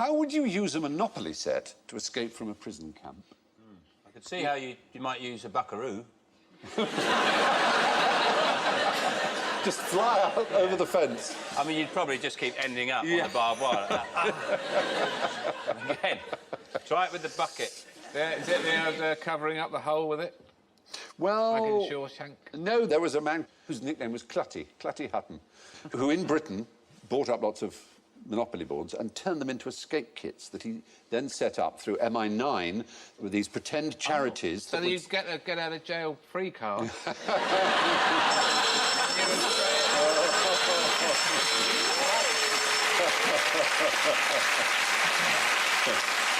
How would you use a Monopoly set to escape from a prison camp? I could see how you might use a buckaroo. Just fly out over the fence. I mean, you'd probably just keep ending up on the barbed wire. Again, try it with the bucket. Is it the covering up the hole with it? Well... Like in Shawshank? No, there was a man whose nickname was Clutty Hutton, who in Britain bought up lots of Monopoly boards and turned them into escape kits that he then set up through MI9 with these pretend charities. So that you get a get out of jail free card.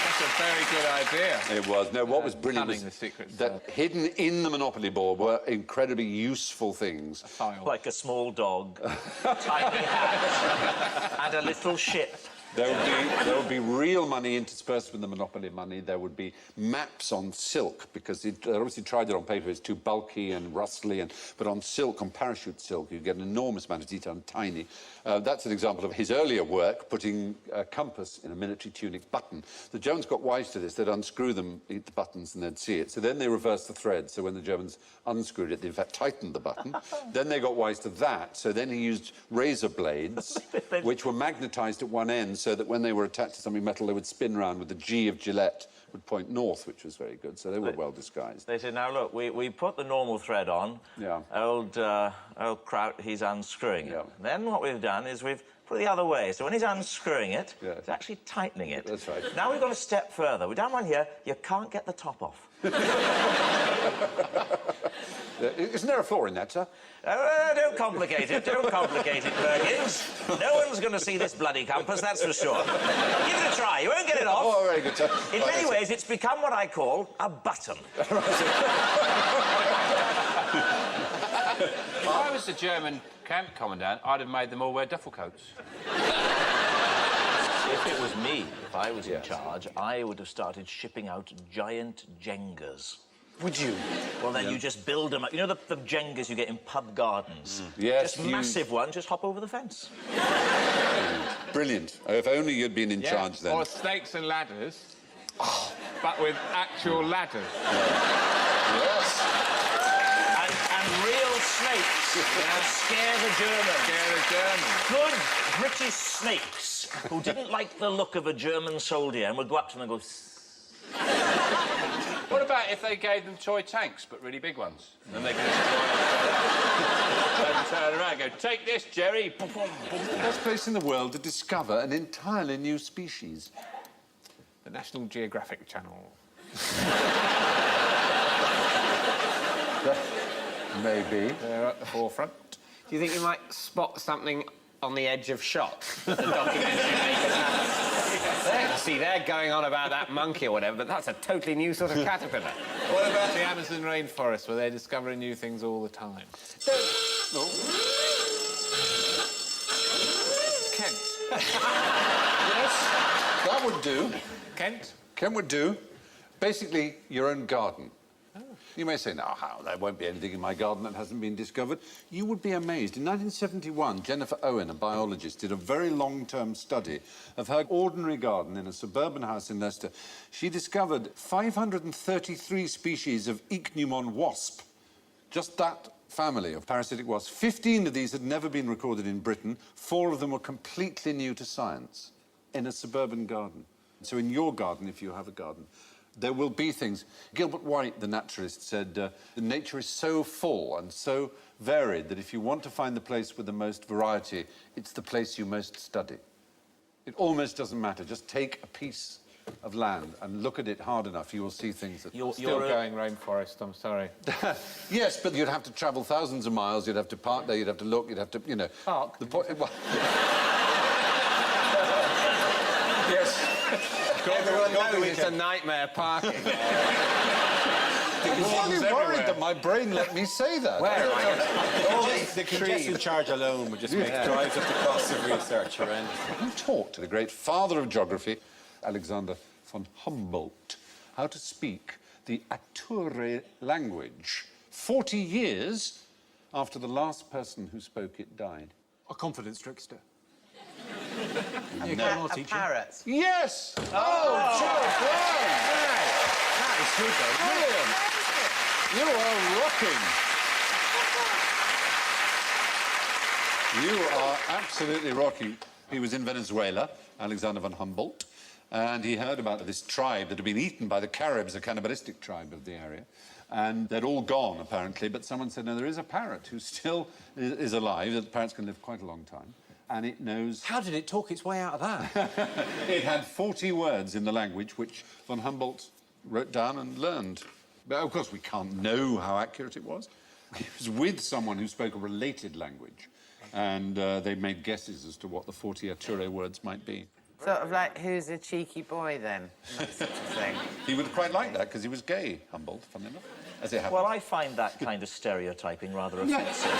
That's a very good idea. It was. No, what was brilliant was the secrets that hidden in the Monopoly board were incredibly useful things. A file. Like a small dog, tiny hat, and a little ship. There would be real money interspersed with the Monopoly money. There would be maps on silk, because they obviously tried it on paper. It's too bulky and rustly, but on silk, on parachute silk, you get an enormous amount of detail and tiny. That's an example of his earlier work, putting a compass in a military tunic button. The Germans got wise to this. They'd unscrew them, eat the buttons, and they'd see it. So then they reversed the thread. So when the Germans unscrewed it, they in fact tightened the button. Then they got wise to that. So then he used razor blades, which were magnetised at one end, so that when they were attached to something metal, they would spin round with the G of Gillette would point north, which was very good. So they were well disguised. They said, now look, we put the normal thread on. Yeah. Old Kraut, he's unscrewing it. Yeah. Then what we've done is we've put it the other way. So when he's unscrewing it, Yeah. he's actually tightening it. That's right. Now we've got a step further. We've done one here. You can't get the top off. Isn't there a flaw in that, sir? Don't complicate it. Don't complicate it, Perkins. No one's going to see this bloody compass, that's for sure. Give it a try. You won't get it off. Oh, very good, sir. In many ways, it's become what I call a button. If I was the German camp commandant, I'd have made them all wear duffel coats. If it was me, if I was in charge, I would have started shipping out giant Jengas. Would you? Well, then you just build them up. You know the Jengas you get in pub gardens? Yes, Just massive ones, just hop over the fence. Brilliant. If only you'd been in charge then. Or snakes and ladders, but with actual ladders. Yes. And real snakes. Scare the Germans. Scare the Germans. Good British snakes who didn't like the look of a German soldier and would go up to them and go... What about if they gave them toy tanks, but really big ones? Then they could turn around and go, take this, Jerry. The best place in the world to discover an entirely new species. The National Geographic Channel. Maybe. They're at the forefront. Do you think you might spot something on the edge of shot? The documentary makers have. See, they're going on about that monkey or whatever, but that's a totally new sort of caterpillar. What about the Amazon rainforest, where they're discovering new things all the time? No. Kent. Yes, that would do. Kent? Kent would do. Basically, your own garden. You may say, no, how? There won't be anything in my garden that hasn't been discovered. You would be amazed. In 1971, Jennifer Owen, a biologist, did a very long-term study of her ordinary garden in a suburban house in Leicester. She discovered 533 species of ichneumon wasp. Just that family of parasitic wasps. 15 of these had never been recorded in Britain. 4 of them were completely new to science in a suburban garden. So in your garden, if you have a garden, there will be things. Gilbert White, the naturalist, said, nature is so full and so varied that if you want to find the place with the most variety, it's the place you most study. It almost doesn't matter. Just take a piece of land and look at it hard enough, you will see things that... Still going rainforest, I'm sorry. Yes, but you'd have to travel thousands of miles, you'd have to park there, you'd have to look, you'd have to, you know... Park? The point... Well, yes. Everyone knows it's a nightmare parking. I'm really worried that my brain let me say that. Where? The congestion charge alone would just make drives up the cost of research horrendous. Who taught to the great father of geography, Alexander von Humboldt, how to speak the Ature language 40 years after the last person who spoke it died? A confidence trickster. A parrot. Yes! Oh, Charles Brown! That is good, though. Brilliant! You are rocking. You are absolutely rocking. He was in Venezuela, Alexander von Humboldt, and he heard about this tribe that had been eaten by the Caribs, a cannibalistic tribe of the area. And they'd all gone, apparently, but someone said, no, there is a parrot who still is alive. The parrots can live quite a long time. And it knows... How did it talk its way out of that? It had 40 words in the language, which von Humboldt wrote down and learned. But, of course, we can't know how accurate it was. He was with someone who spoke a related language, and they made guesses as to what the 40 Ature words might be. Sort of like, who's a cheeky boy, then? That sort of thing. He would quite like that, because he was gay, Humboldt, funnily enough, as it happened. Well, I find that kind of stereotyping rather offensive.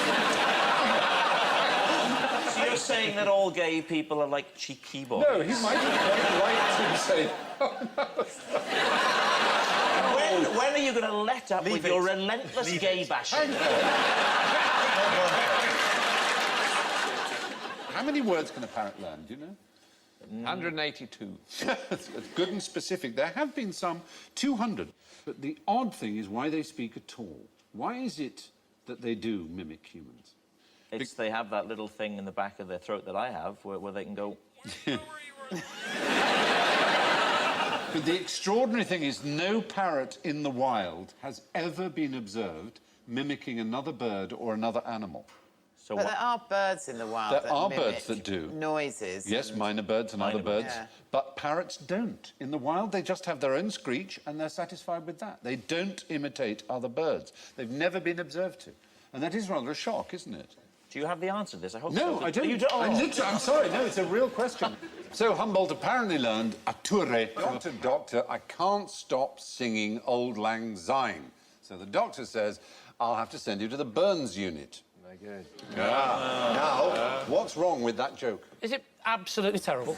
So you're saying that all gay people are like cheeky boys? No, he might have quite liked to say... When are you going to let up with your relentless gay bashing? How many words can a parrot learn, do you know? 182. That's good and specific. There have been some 200. But the odd thing is why they speak at all. Why is it that they do mimic humans? It's they have that little thing in the back of their throat that I have where they can go... But the extraordinary thing is no parrot in the wild has ever been observed mimicking another bird or another animal. So But there are birds in the wild There that are mimic birds that do. noises. Yes, and... minor birds and other birds. Yeah. But parrots don't. In the wild, they just have their own screech and they're satisfied with that. They don't imitate other birds. They've never been observed to. And that is rather a shock, isn't it? Do you have the answer to this? I hope No, so. I don't. You don't? I'm sorry, no, it's a real question. So Humboldt apparently learned Ature. Doctor, I can't stop singing Auld Lang Syne. So the doctor says, I'll have to send you to the Burns unit. Very good. Now, what's wrong with that joke? Is it absolutely terrible?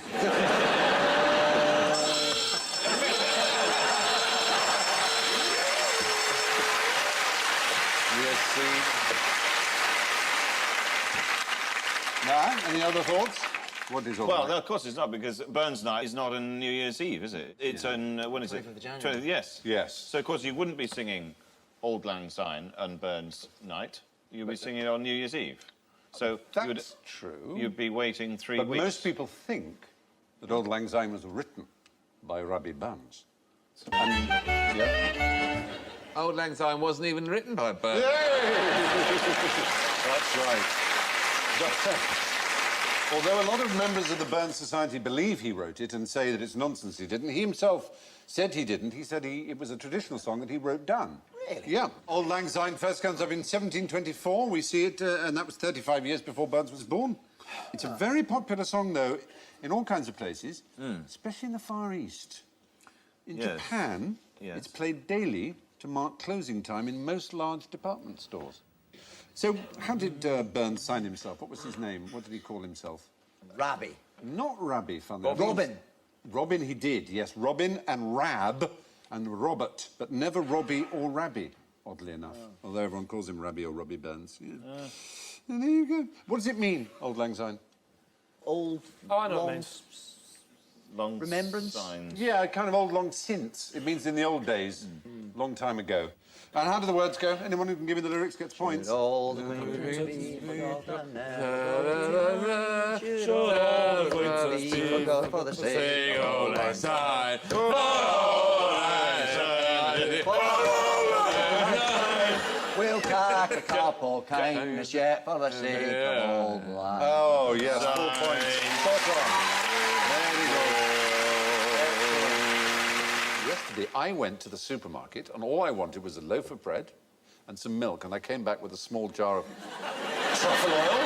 Yes, see. Now, any other thoughts? What is all Well, right? no, of course it's not, because Burns Night is not on New Year's Eve, is it? It's on, when is it? 25th of January. Yes. Yes. So, of course, you wouldn't be singing Auld Lang Syne and Burns Night. You'd be singing it on New Year's Eve. So That's true. you'd be waiting 3 But weeks. most people think that Auld Lang Syne was written by Robbie Burns. And, yeah. Auld Lang Syne wasn't even written by Burns. That's right. Although a lot of members of the Burns Society believe he wrote it and say that it's nonsense he didn't, he himself said he didn't. He said it was a traditional song that he wrote down. Really? Yeah. Auld Lang Syne first comes up in 1724. We see it, and that was 35 years before Burns was born. It's a very popular song, though, in all kinds of places, especially in the Far East. In Yes. Japan, Yes. it's played daily to mark closing time in most large department stores. So, how did Burns sign himself? What was his name? What did he call himself? Rabbi. Not Rabbi, funnily enough. Robin. Robin he did, yes. Robin and Rab and Robert, but never Robbie or Rabbi, oddly enough. Although everyone calls him Rabbi or Robbie Burns. Yeah. And there you go. What does it mean, Auld Lang Syne? Old, Oh, I know what it long, means. Long Remembrance? Signs. Yeah, kind of old long since. It means in the old days, long time ago. And how do the words go? Anyone who can give me the lyrics gets points. All the winds be forgotten now. Forgot for the sake of Auld Lang Syne. We'll pack a couple kindness yet for the sake of old lang. Oh, yes, 4 points. Spot on. Yesterday, I went to the supermarket, and all I wanted was a loaf of bread and some milk, and I came back with a small jar of truffle oil,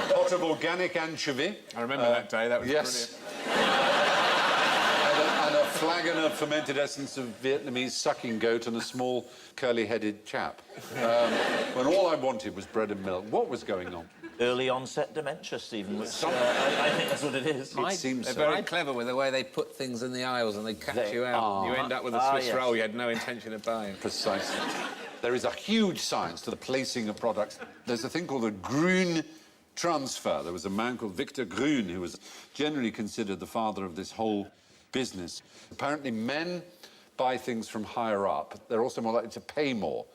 a pot of organic anchovy. I remember that day, that was Yes. brilliant. And a flagon of fermented essence of Vietnamese sucking goat and a small curly-headed chap. When all I wanted was bread and milk. What was going on? early onset dementia, Stephen, which I think that's what it is. It seems They're so. very clever with the way they put things in the aisles and they catch They you out. are. You end up with a Swiss roll you had no intention of buying. Precisely. There is a huge science to the placing of products. There's a thing called a Grün transfer. There was a man called Victor Grün who was generally considered the father of this whole business. Apparently, men buy things from higher up. They're also more likely to pay more.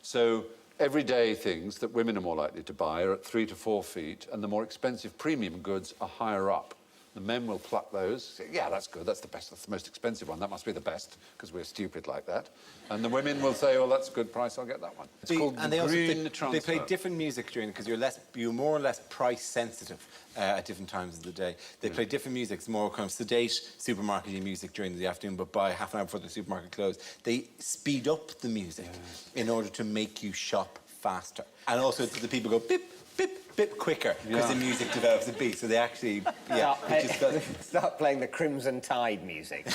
So everyday things that women are more likely to buy are at 3 to 4 feet, and the more expensive premium goods are higher up. The men will pluck those, say, yeah, that's good, that's the best, that's the most expensive one, that must be the best, because we're stupid like that. And the women will say, oh, that's a good price, I'll get that one. It's called and the they also green transfer. they play different music during because you're more or less price sensitive at different times of the day. They play different music. It's more kind of sedate supermarket music during the afternoon, but by half an hour before the supermarket closes, they speed up the music in order to make you shop faster. And also the people go beep, beep, beep quicker because the music develops a beat. So they actually, Start playing the Crimson Tide music.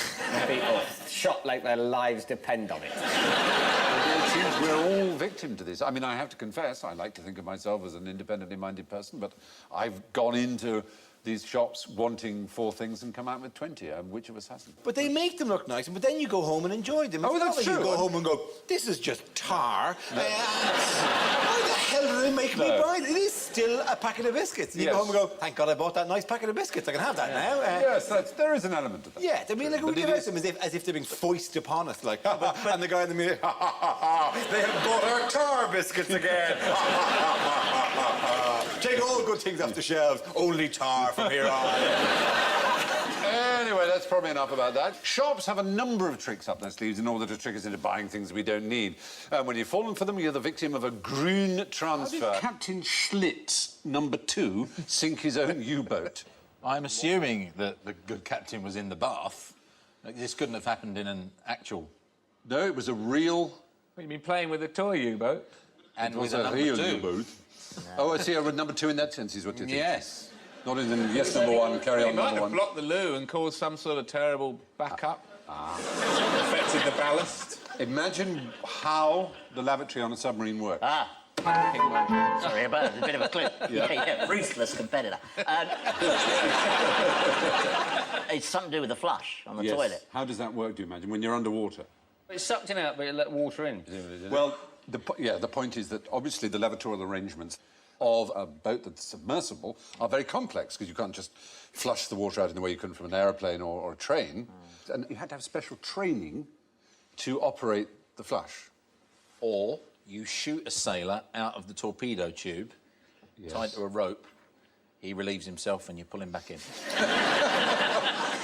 People shop like their lives depend on it. It seems we're all victim to this. I mean, I have to confess, I like to think of myself as an independently minded person, but I've gone into these shops wanting 4 things and come out with 20. Which of us hasn't? But they make them look nice, but then you go home and enjoy them. Oh, It's not that's like true. You go home and go, this is just tar. Why the hell do they make me buy it? It is still a packet of biscuits. You go home and go, thank God I bought that nice packet of biscuits. I can have that now. Yes, there is an element of that. Yeah, I mean, like, we give out them as if they're being foisted upon us, like, and the guy in the mirror, they have bought our tar biscuits again. Take all good things off the shelves, only tar from here on. Anyway, that's probably enough about that. Shops have a number of tricks up their sleeves in order to trick us into buying things we don't need. When you've fallen for them, you're the victim of a green transfer. How did Captain Schlitz, number 2, sink his own U-boat? I'm assuming that the good captain was in the bath. This couldn't have happened in an actual... No, it was a real... What, you mean playing with a toy U-boat? And It was with a a number real 2. U-boat. Oh, I see. I read number 2 in that sense, is what you think. Yes. Not in the yes, number 1, carry He on, might number have 1. blocked the loo and caused some sort of terrible backup. Affected the ballast. Imagine how the lavatory on a submarine works. Sorry about it, a bit of a clue. Yeah, ruthless competitor. It's something to do with the flush on the toilet. How does that work, do you imagine, when you're underwater? It sucked him out, but it let water in, presumably, didn't it? Well, the point is that obviously the lavatory arrangements of a boat that's submersible are very complex because you can't just flush the water out in the way you can from an aeroplane or a train. And you had to have special training to operate the flush. Or you shoot a sailor out of the torpedo tube, tied to a rope, he relieves himself and you pull him back in.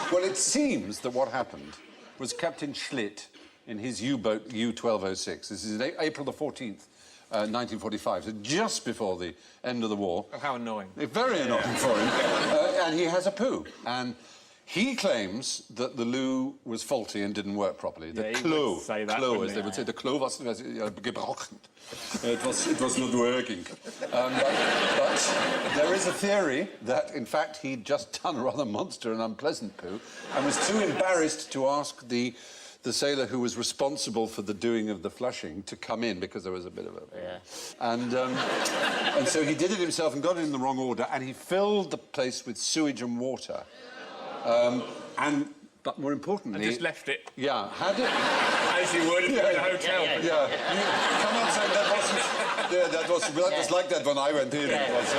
Well, it seems that what happened was Captain Schlitz in his U-boat U-1206. This is April the 14th, 1945, so just before the end of the war. Oh, how annoying. Very annoying for him. And he has a poo. And he claims that the loo was faulty and didn't work properly. The he would say that, Klo, wouldn't as they he? would say, the Klo was gebrochen. It was not working. But there is a theory that, in fact, he'd just done a rather monster and unpleasant poo and was too embarrassed to ask the sailor who was responsible for the doing of the flushing to come in because there was a bit of a... And so he did it himself and got it in the wrong order, and he filled the place with sewage and water. But more importantly... And just left it. Yeah, had it... As you would if you were in a hotel. Yeah, you come on saying that wasn't... Yeah, that was like that when I went in. It was...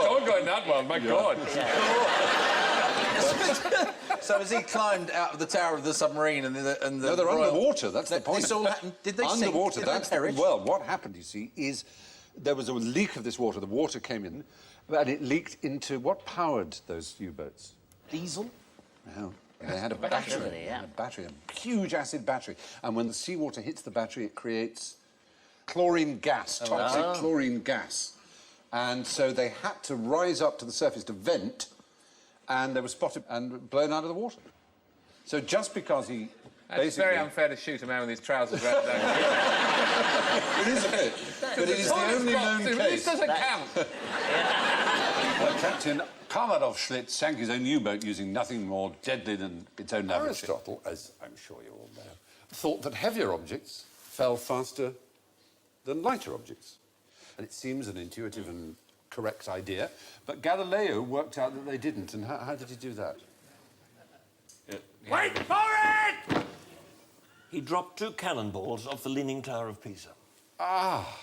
Don't go in that one, my God. So as he climbed out of the tower of the submarine and the No, they're underwater, that's the point. This all happened... Did they sink? Underwater, Did they that's... perish? Well, what happened, you see, is there was a leak of this water. The water came in, and it leaked into... What powered those U-boats? Diesel? No. They had a battery. A battery, a huge acid battery. And when the seawater hits the battery, it creates chlorine gas, toxic chlorine gas. And so they had to rise up to the surface to vent, and they were spotted and blown out of the water. So just because he It's very unfair to shoot a man with his trousers round down. It is a bit. But it is the only known case. This doesn't count. Captain Parrot Schlitz sank his own U-boat using nothing more deadly than its own lavatory. Aristotle, as I'm sure you all know, thought that heavier objects fell faster than lighter objects. And it seems an intuitive and correct idea, but Galileo worked out that they didn't. And how did he do that? Wait for it! He dropped 2 cannonballs off the Leaning Tower of Pisa. Ah,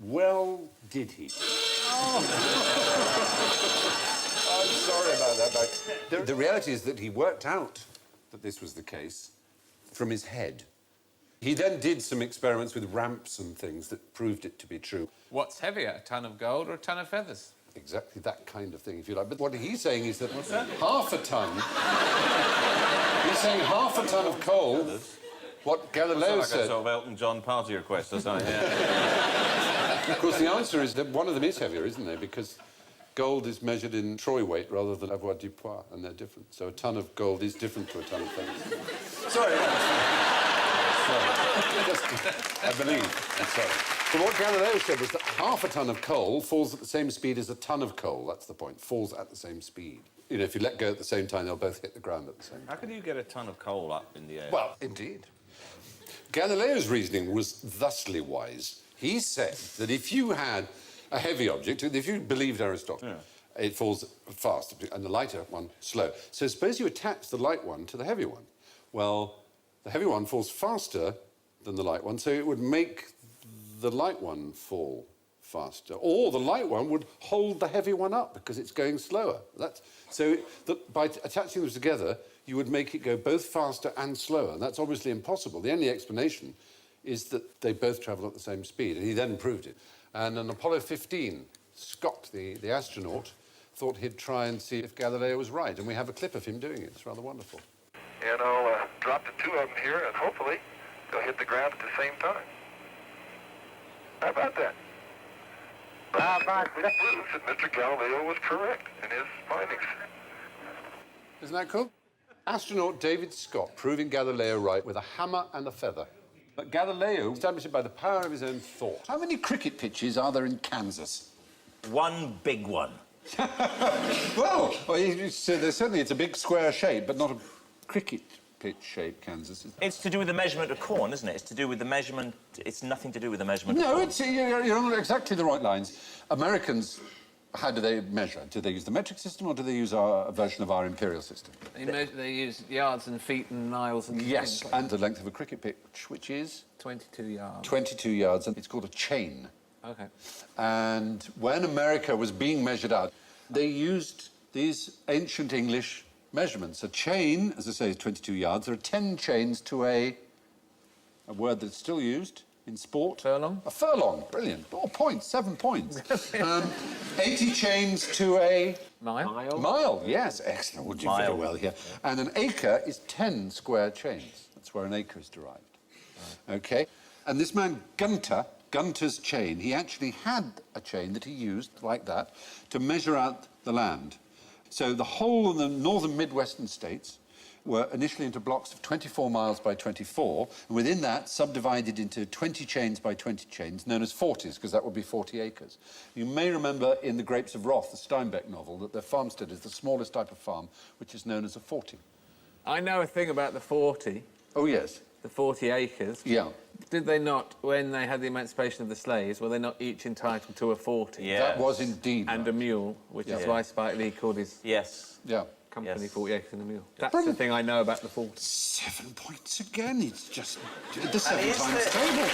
well, did he? I'm sorry about that, but the reality is that he worked out that this was the case from his head. He then did some experiments with ramps and things that proved it to be true. What's heavier, a ton of gold or a ton of feathers? Exactly that kind of thing, if you like. But what he's saying is that half a ton... he's saying half a ton of coal, what Galileo Like said... a sort of Elton John party request or something, yeah. Of course, the answer is that one of them is heavier, isn't there? Because gold is measured in troy weight rather than avoirdupois, and they're different. So a ton of gold is different to a ton of feathers. Sorry. I believe. I'm sorry. But what Galileo said was that half a ton of coal falls at the same speed as a ton of coal. That's the point. Falls at the same speed. You know, if you let go at the same time, they'll both hit the ground at the same time. How could you get a ton of coal up in the air? Well, indeed. Galileo's reasoning was thusly wise. He said that if you had a heavy object, if you believed Aristotle, it falls fast, and the lighter one slow. So suppose you attach the light one to the heavy one. Well, the heavy one falls faster than the light one, so it would make the light one fall faster. Or the light one would hold the heavy one up because it's going slower. By attaching them together, you would make it go both faster and slower. And that's obviously impossible. The only explanation is that they both travel at the same speed, and he then proved it. And on Apollo 15, Scott, the astronaut, thought he'd try and see if Galileo was right, and we have a clip of him doing it. It's rather wonderful. And I'll drop the two of them here, and hopefully they'll hit the ground at the same time. How about that? Which proves that Mr. Galileo was correct in his findings. Isn't that cool? Astronaut David Scott proving Galileo right with a hammer and a feather. But Galileo established it by the power of his own thought. How many cricket pitches are there in Kansas? One big one. Well, there's certainly it's a big square shape, but not a cricket pitch shape, Kansas. It's to do with the measurement of corn, isn't it? It's to do with the measurement... It's nothing to do with the measurement of No, corn. you're on exactly the right lines. Americans, how do they measure? Do they use the metric system, or do they use a version of our imperial system? They use yards and feet and miles and... Yes, and the length of a cricket pitch, which is? 22 yards. 22 yards, and it's called a chain. OK. And when America was being measured out, they used these ancient English measurements. A chain, as I say, is 22 yards. There are 10 chains to a word that's still used in sport. Furlong? A furlong. Brilliant. 4 points, 7 points. 80 chains to a... Mile? Mile, yes. Excellent. Would you very well here. And an acre is 10 square chains. That's where an acre is derived. OK? And this man, Gunter's chain, he actually had a chain that he used, like that, to measure out the land. So the whole of the northern Midwestern states were initially into blocks of 24 miles by 24, and within that subdivided into 20 chains by 20 chains, known as 40s, because that would be 40 acres. You may remember in The Grapes of Wrath, the Steinbeck novel, that the farmstead is the smallest type of farm, which is known as a 40. I know a thing about the 40. Oh, yes. The 40 acres. Yeah. Did they not, when they had the emancipation of the slaves, were they not each entitled to a 40? Yeah. That was indeed. And a mule, which is why Spike Lee called his company 40 acres and a mule. That's the thing I know about the 40. 7 points again. It's just the 7 times table.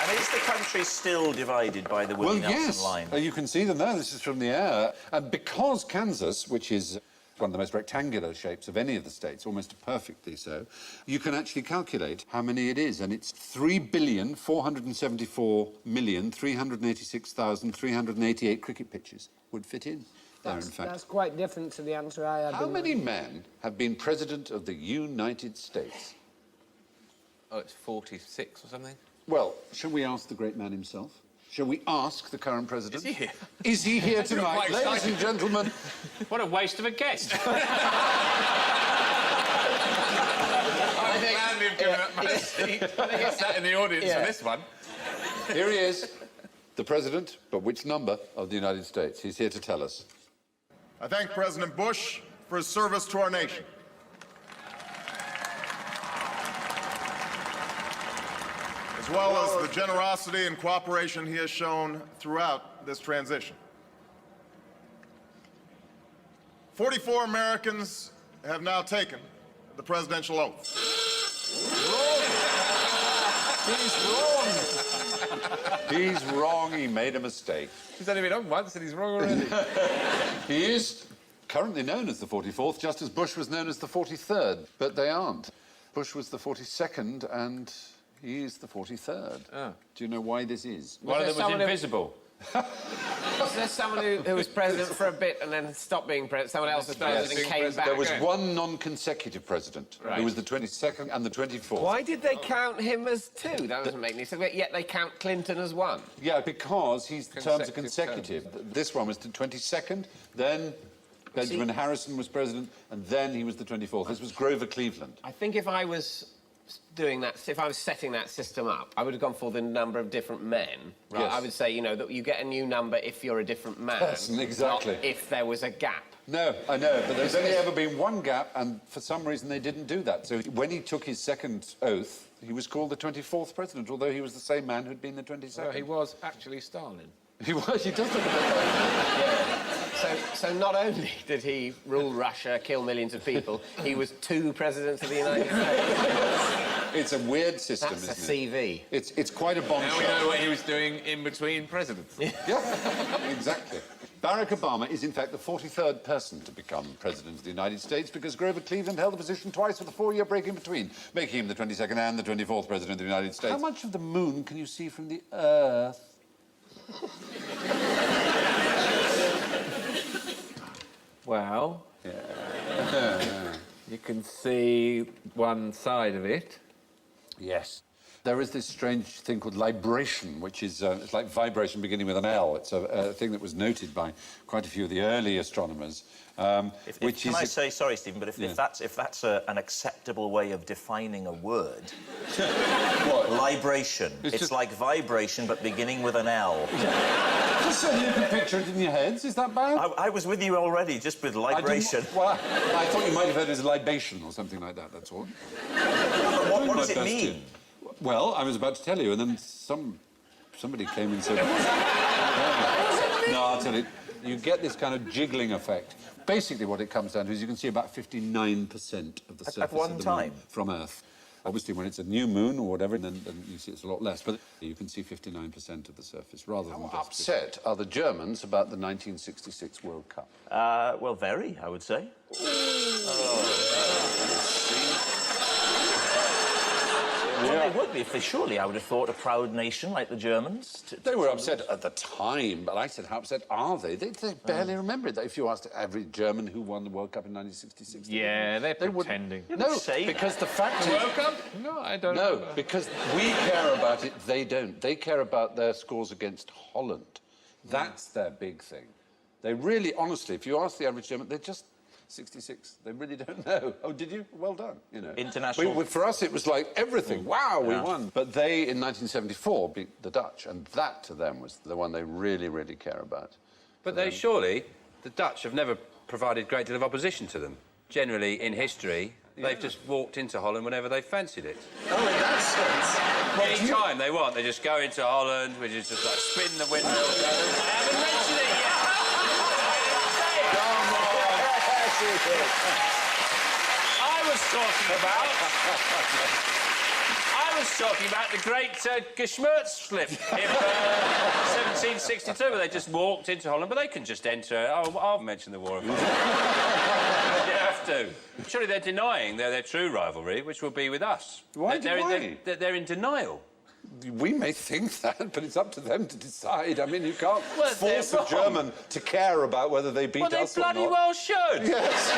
And is the country still divided by the Willie Nelson line? You can see them there. This is from the air. And because Kansas, which is one of the most rectangular shapes of any of the states, almost perfectly so, you can actually calculate how many it is. And it's 3,474,386,388 cricket pitches would fit in there, in fact. That's quite different to the answer I had. How many men have been president of the United States? Oh, it's 46 or something? Well, shall we ask the great man himself? Shall we ask the current president? Is he here? Is he here tonight? Ladies and gentlemen. What a waste of a guest. I'm glad we've given up my seat. I think he sat in the audience for this one. Here he is, the president, but which number of the United States? He's here to tell us. I thank President Bush for his service to our nation. As well as the generosity and cooperation he has shown throughout this transition. 44 Americans have now taken the presidential oath. He's wrong. He's wrong. He made a mistake. He's only been on once and he's wrong already. He is currently known as the 44th, just as Bush was known as the 43rd, but they aren't. Bush was the 42nd and he is the 43rd. Oh. Do you know why this is? One of them was invisible. Was there someone who was president for a bit and then stopped being president? Someone else was president and came back? There was one non-consecutive president, who was the 22nd and the 24th. Why did they count him as two? That doesn't make any sense. Yet they count Clinton as one. Yeah, because his terms are consecutive. This one was the 22nd, then Benjamin Harrison was president, and then he was the 24th. This was Grover Cleveland. I think if I was doing that, if I was setting that system up, I would have gone for the number of different men. Right? Yes. I would say, you know, that you get a new number if you're a different man. Person, exactly. Not if there was a gap. No, I know, but there's only ever been one gap, and for some reason they didn't do that. So when he took his second oath, he was called the 24th president, although he was the same man who'd been the 22nd. Well, he was actually Stalin. He was, he does look a bit like So not only did he rule Russia, kill millions of people, he was two presidents of the United States. It's a weird system, That's isn't a CV. It's quite a bombshell. Now we know what he was doing in between presidents. Yeah, exactly. Barack Obama is, in fact, the 43rd person to become president of the United States because Grover Cleveland held the position twice with a 4-year break in between, making him the 22nd and the 24th president of the United States. How much of the moon can you see from the Earth? Well, you can see one side of it. Yes. There is this strange thing called libration, which is it's like vibration beginning with an L. It's a thing that was noted by quite a few of the early astronomers. Can I say, sorry, Stephen, but if that's an acceptable way of defining a word, what? Libration. It's like vibration, but beginning with an L. Just so you can picture it in your heads. Is that bad? I was with you already, just with libration. I thought you might have heard it as libation or something like that. That's all. What does it mean? Well, I was about to tell you, and then somebody came and said... No, I'll tell you. You get this kind of jiggling effect. Basically, what it comes down to is you can see about 59% of the surface of the moon from Earth. Obviously, when it's a new moon or whatever, then you see it's a lot less. But you can see 59% of the surface, rather than just... How upset are the Germans about the 1966 World Cup? Well, very, I would say. Well, they would be, surely I would have thought a proud nation like the Germans. They were upset at the time, but I said, how upset are they? They barely remember it. If you asked every German who won the World Cup in 1966... Yeah, they're pretending. No, because the fact is... World Cup? No, I don't know. No, because we care about it, they don't. They care about their scores against Holland. That's their big thing. They really, honestly, if you ask the average German, they're just... 66. They really don't know. Oh, did you? Well done. You know. International. For us, it was like everything. Wow, we won. But they, in 1974, beat the Dutch, and that to them was the one they really, really care about. But they surely, the Dutch have never provided a great deal of opposition to them. Generally, in history, they've just walked into Holland whenever they fancied it. Oh, in that sense. Any time they want, they just go into Holland, which is just like spin the windmill. I haven't mentioned it yet. I was talking about the great Geschmerz-slip in 1762, where they just walked into Holland, but they can just enter... Oh, I'll mention the War of Holland. You have to. Surely they're denying their true rivalry, which will be with us. Why? They're in denial. We may think that, but it's up to them to decide. I mean, you can't force a wrong. German to care about whether they beat us or not. Well, they bloody well should. Yes.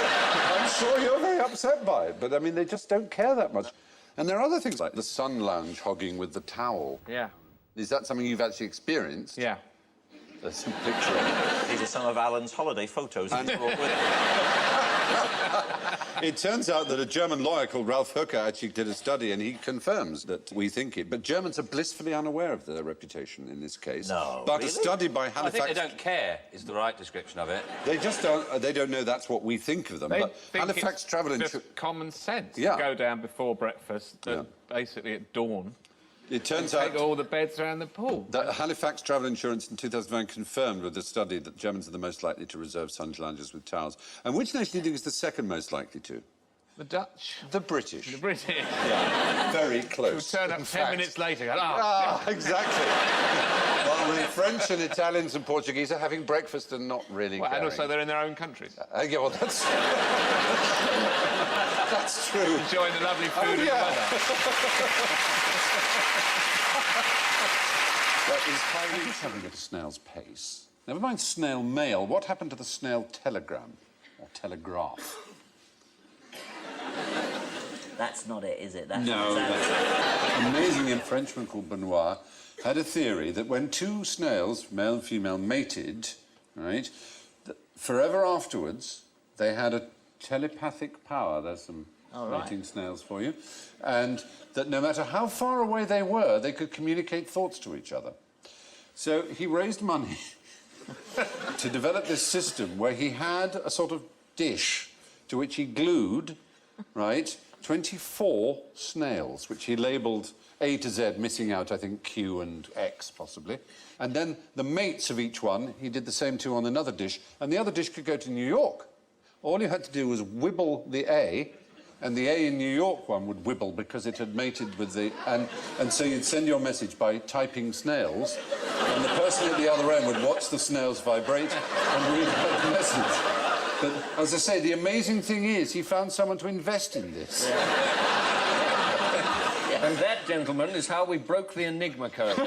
I'm sure you're very upset by it, but, I mean, they just don't care that much. And there are other things like the sun lounge hogging with the towel. Yeah. Is that something you've actually experienced? Yeah. There's some picture. These are some of Alan's holiday photos. It turns out that a German lawyer called Ralph Hooker actually did a study, and he confirms that we think it. But Germans are blissfully unaware of their reputation in this case. No, But really? a study by Halifax... I think they don't care, is the right description of it. They just don't... They don't know that's what we think of them. They but think Halifax it's Travel just Insurance... common sense Yeah. to go down before breakfast, basically at dawn. It turns take out... all the beds around the pool. That Halifax Travel Insurance in 2009 confirmed with a study that Germans are the most likely to reserve sun lounges with towels. And which nation do you think is the second most likely to? The Dutch. The British. The British. Yeah, very close. Who turn up In 10 fact. minutes later. Go, Exactly. While the French and Italians and Portuguese are having breakfast and not really Well, and caring. also they're in their own countries. Yeah, well, that's... that's true. Enjoying the lovely food and weather. That is highly travelling at a snail's pace. Never mind snail mail. What happened to the snail telegram or telegraph? That's not it, is it? That's No. An amazing Frenchman called Benoit had a theory that when two snails, male and female, mated, right, forever afterwards, they had a telepathic power. There's some mating snails for you. And that no matter how far away they were, they could communicate thoughts to each other. So he raised money to develop this system where he had a sort of dish to which he glued, right, 24 snails, which he labelled A to Z, missing out, I think, Q and X, possibly. And then the mates of each one, he did the same to on another dish, and the other dish could go to New York. All you had to do was wibble the A, and the A in New York one would wibble because it had mated with the... And so you'd send your message by typing snails, and the person at the other end would watch the snails vibrate and read out the message. But, as I say, the amazing thing is he found someone to invest in this. And that, gentlemen, is how we broke the Enigma code.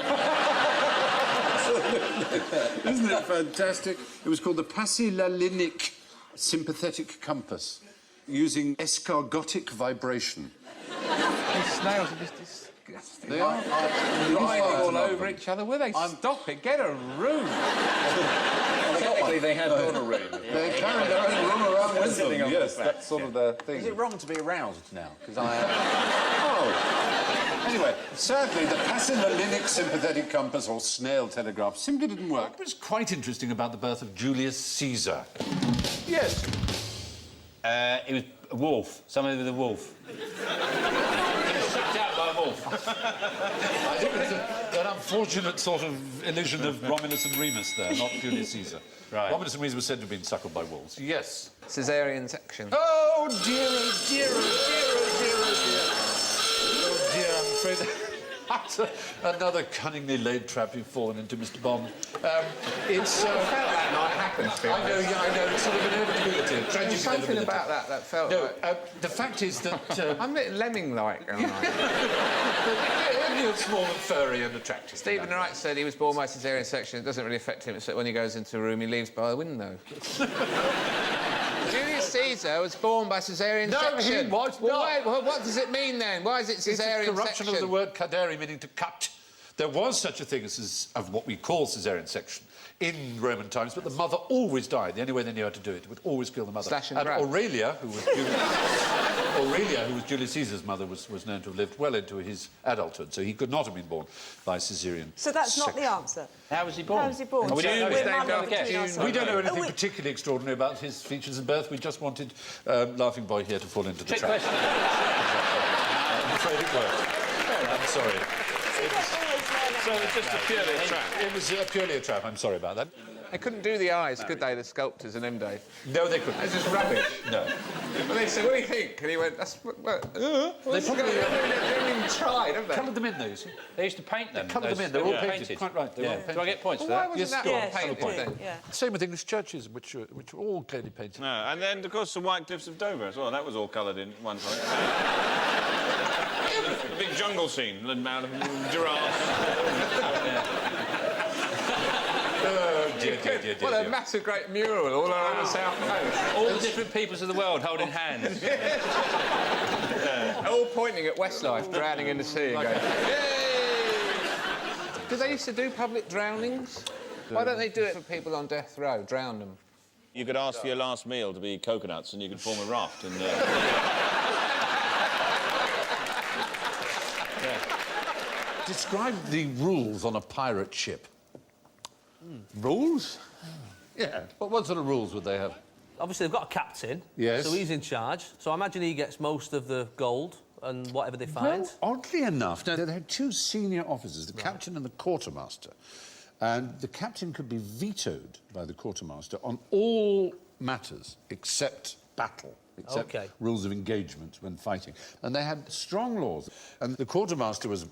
Isn't it fantastic? It was called the Passylalinic sympathetic compass, using escargotic vibration. These snails are just disgusting. They are riding all over each other. Will they stop it? Get a room. Technically, they have got a room. They carry their own room around with them. Yes, that's sort of their thing. Is it wrong to be aroused now? Because I... Oh. Anyway, sadly, the Passylalinic sympathetic compass, or snail telegraph, simply didn't work. What was quite interesting about the birth of Julius Caesar? Yes. It was a wolf. Somebody with a wolf. He was sucked out by a wolf. I think it's an unfortunate sort of illusion of Romulus and Remus there, not Julius Caesar. Right. Romulus and Remus were said to have been suckled by wolves. Yes. Caesarean section. Oh, dear, oh, dear, oh, dear, oh, dear, oh, dear. Oh, dear, I'm afraid that's another cunningly laid trap you've fallen into, Mr. Bond. It's... I felt that night happened to me. I know, it's sort of inevitability, a tragic There's something inevitability. about that felt No, like... the fact is that... I'm a bit lemming-like, aren't I? You're small and furry and attractive. Stephen Wright said he was born by caesarean section. It doesn't really affect him, except when he goes into a room, he leaves by a window. Julius Caesar was born by caesarean section. No, he was well, not. wait, well, what does it mean, then? Why is it caesarean section? It's a corruption of the word cadere, meaning to cut. There was such a thing as of what we call caesarean section in Roman times, but the mother always died. The only way they knew how to do it would always kill the mother. Slash and grab. Aurelia, who was Julius Caesar's mother, was known to have lived well into his adulthood, so he could not have been born by caesarean So that's not section. the answer. How was he born? How was he born? We don't know. We're His name muddled don't between guess. ourselves. We don't know anything Oh, wait. particularly extraordinary about his features and birth. We just wanted Laughing Boy here to fall into the Trick trap. question. I'm afraid it worked. I'm sorry. So it's just a purely trap. It was purely a trap. I'm sorry about that. They couldn't do the eyes, could they, the sculptors in them days? No, they couldn't. That's just rubbish. No. Well, they said, what do you think? And he went, that's... They probably They even tried, haven't they? coloured them in, though, you see. They used to paint them. Coloured them in. They were all painted. Quite right. They were all painted. Do I get points for Why that? wasn't that go on. all painted then? Yeah. Same with English churches, which were all clearly painted. No, and then, of course, the White Cliffs of Dover as well. That was all coloured in at one point. Big jungle scene, out of giraffes. What a massive great mural all around the South Coast. All the different peoples of the world holding hands. All pointing at Westlife, drowning in the sea and going, yay! Did they used to do public drownings? Why don't they do it for people on death row, drown them? You could ask for your last meal to be coconuts and you could form a raft and... Describe the rules on a pirate ship. Rules? Yeah. What sort of rules would they have? Obviously, they've got a captain. Yes. So he's in charge. So I imagine he gets most of the gold and whatever they find. Well, oddly enough, now, they had two senior officers, the captain and the quartermaster. And the captain could be vetoed by the quartermaster on all matters except battle. except OK. rules of engagement when fighting. And they had strong laws. And the quartermaster was,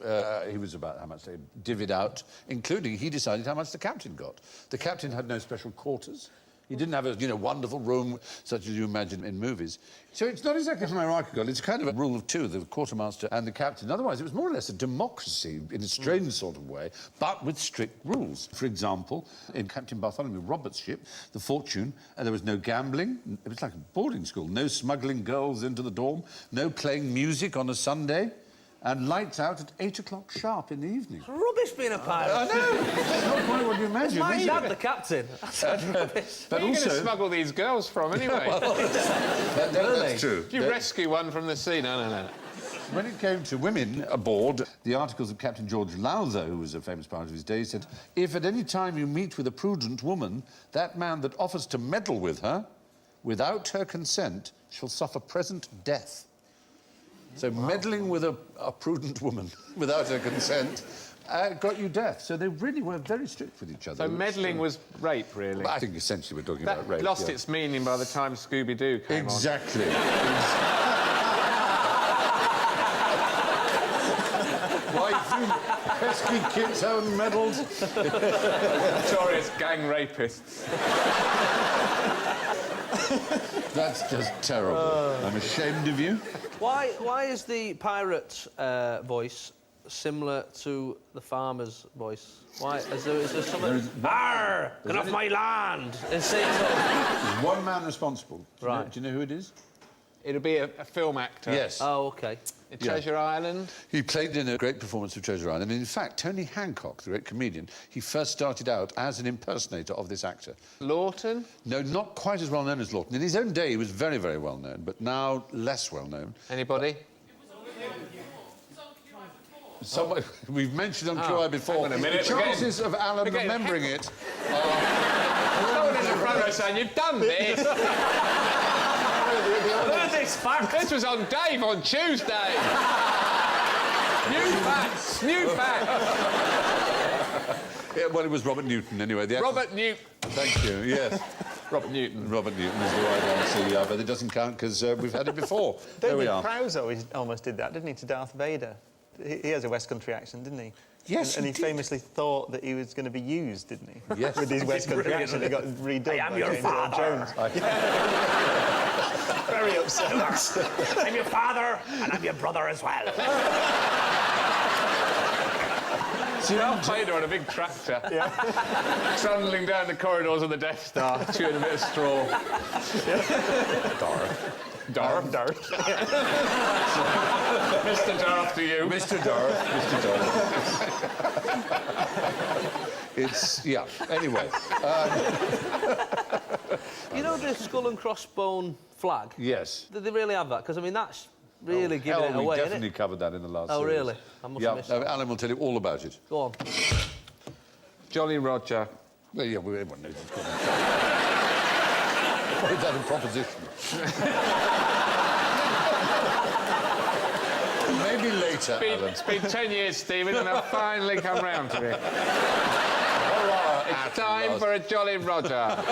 he was about how much they divvied out, including he decided how much the captain got. The captain had no special quarters. He didn't have a, you know, wonderful room such as you imagine in movies. So it's not exactly hierarchical. It's kind of a rule of two, the quartermaster and the captain. Otherwise, it was more or less a democracy in a strange sort of way, but with strict rules. For example, in Captain Bartholomew Roberts' ship, the Fortune, there was no gambling. It was like a boarding school. No smuggling girls into the dorm. No playing music on a Sunday. And lights out at 8 o'clock sharp in the evening. It's rubbish being a pirate. I know. It's not quite what you imagine. My is it? dad, the captain. That's rubbish. But where are you going to smuggle these girls from, anyway? That's true. Do you rescue one from the sea? No. When it came to women aboard, the articles of Captain George Lowther, who was a famous pirate of his day, said, if at any time you meet with a prudent woman, that man that offers to meddle with her, without her consent, shall suffer present death. So meddling with a prudent woman without her consent got you death. So they really were very strict with each other. So meddling was rape, really? Well, I think essentially we're talking that about rape. lost its meaning by the time Scooby-Doo came exactly. Why you pesky kids haven't meddled? Notorious gang rapists. That's just terrible. I'm ashamed of you. Why is the pirate voice similar to the farmer's voice? Why is there something? Arr! Get off my land! There's one man responsible. Right. Do you know who it is? It'll be a film actor. Yes. Oh, OK. Treasure Island? He played in a great performance of Treasure Island. And in fact, Tony Hancock, the great comedian, he first started out as an impersonator of this actor. Lawton? No, not quite as well known as Lawton. In his own day, he was very, very well known, but now less well known. Anybody? Someone we've mentioned on QI before. Hang on a minute. The chances of Alan remembering it are... Someone in the front row saying, you've done this! This was on Dave on Tuesday. New facts. Yeah, well, it was Robert Newton, anyway. Robert Newton. Thank you, yes. Robert Newton. Robert Newton is the right answer, yeah, but it doesn't count because we've had it before. There we are. Prowse almost did that, didn't he, to Darth Vader? He has a West Country accent, didn't he? Yes, and he famously thought that he was going to be used, didn't he? Yes. With his West Country accent, he got redone. I am by your James Earl father. Jones. Very upset. I'm your father, and I'm your brother as well. Darth Vader on a big tractor. Trundling down the corridors of the Death Star, chewing a bit of straw. Darth. Mr. Darth to you. Mr. Darth. It's, yeah, anyway. You know the skull and crossbone flag? Yes. Did they really have that? Because, I mean, that's really giving it away, we isn't definitely it? covered that in the last Oh, series. really? I must have missed that. Alan will tell you all about it. Go on. Jolly Roger. Well, yeah, everyone knows it's called. Why is that a proposition? Maybe later, Alan. It's been 10 years, Stephen, and I've finally come round to it. It's time for a Jolly Roger. What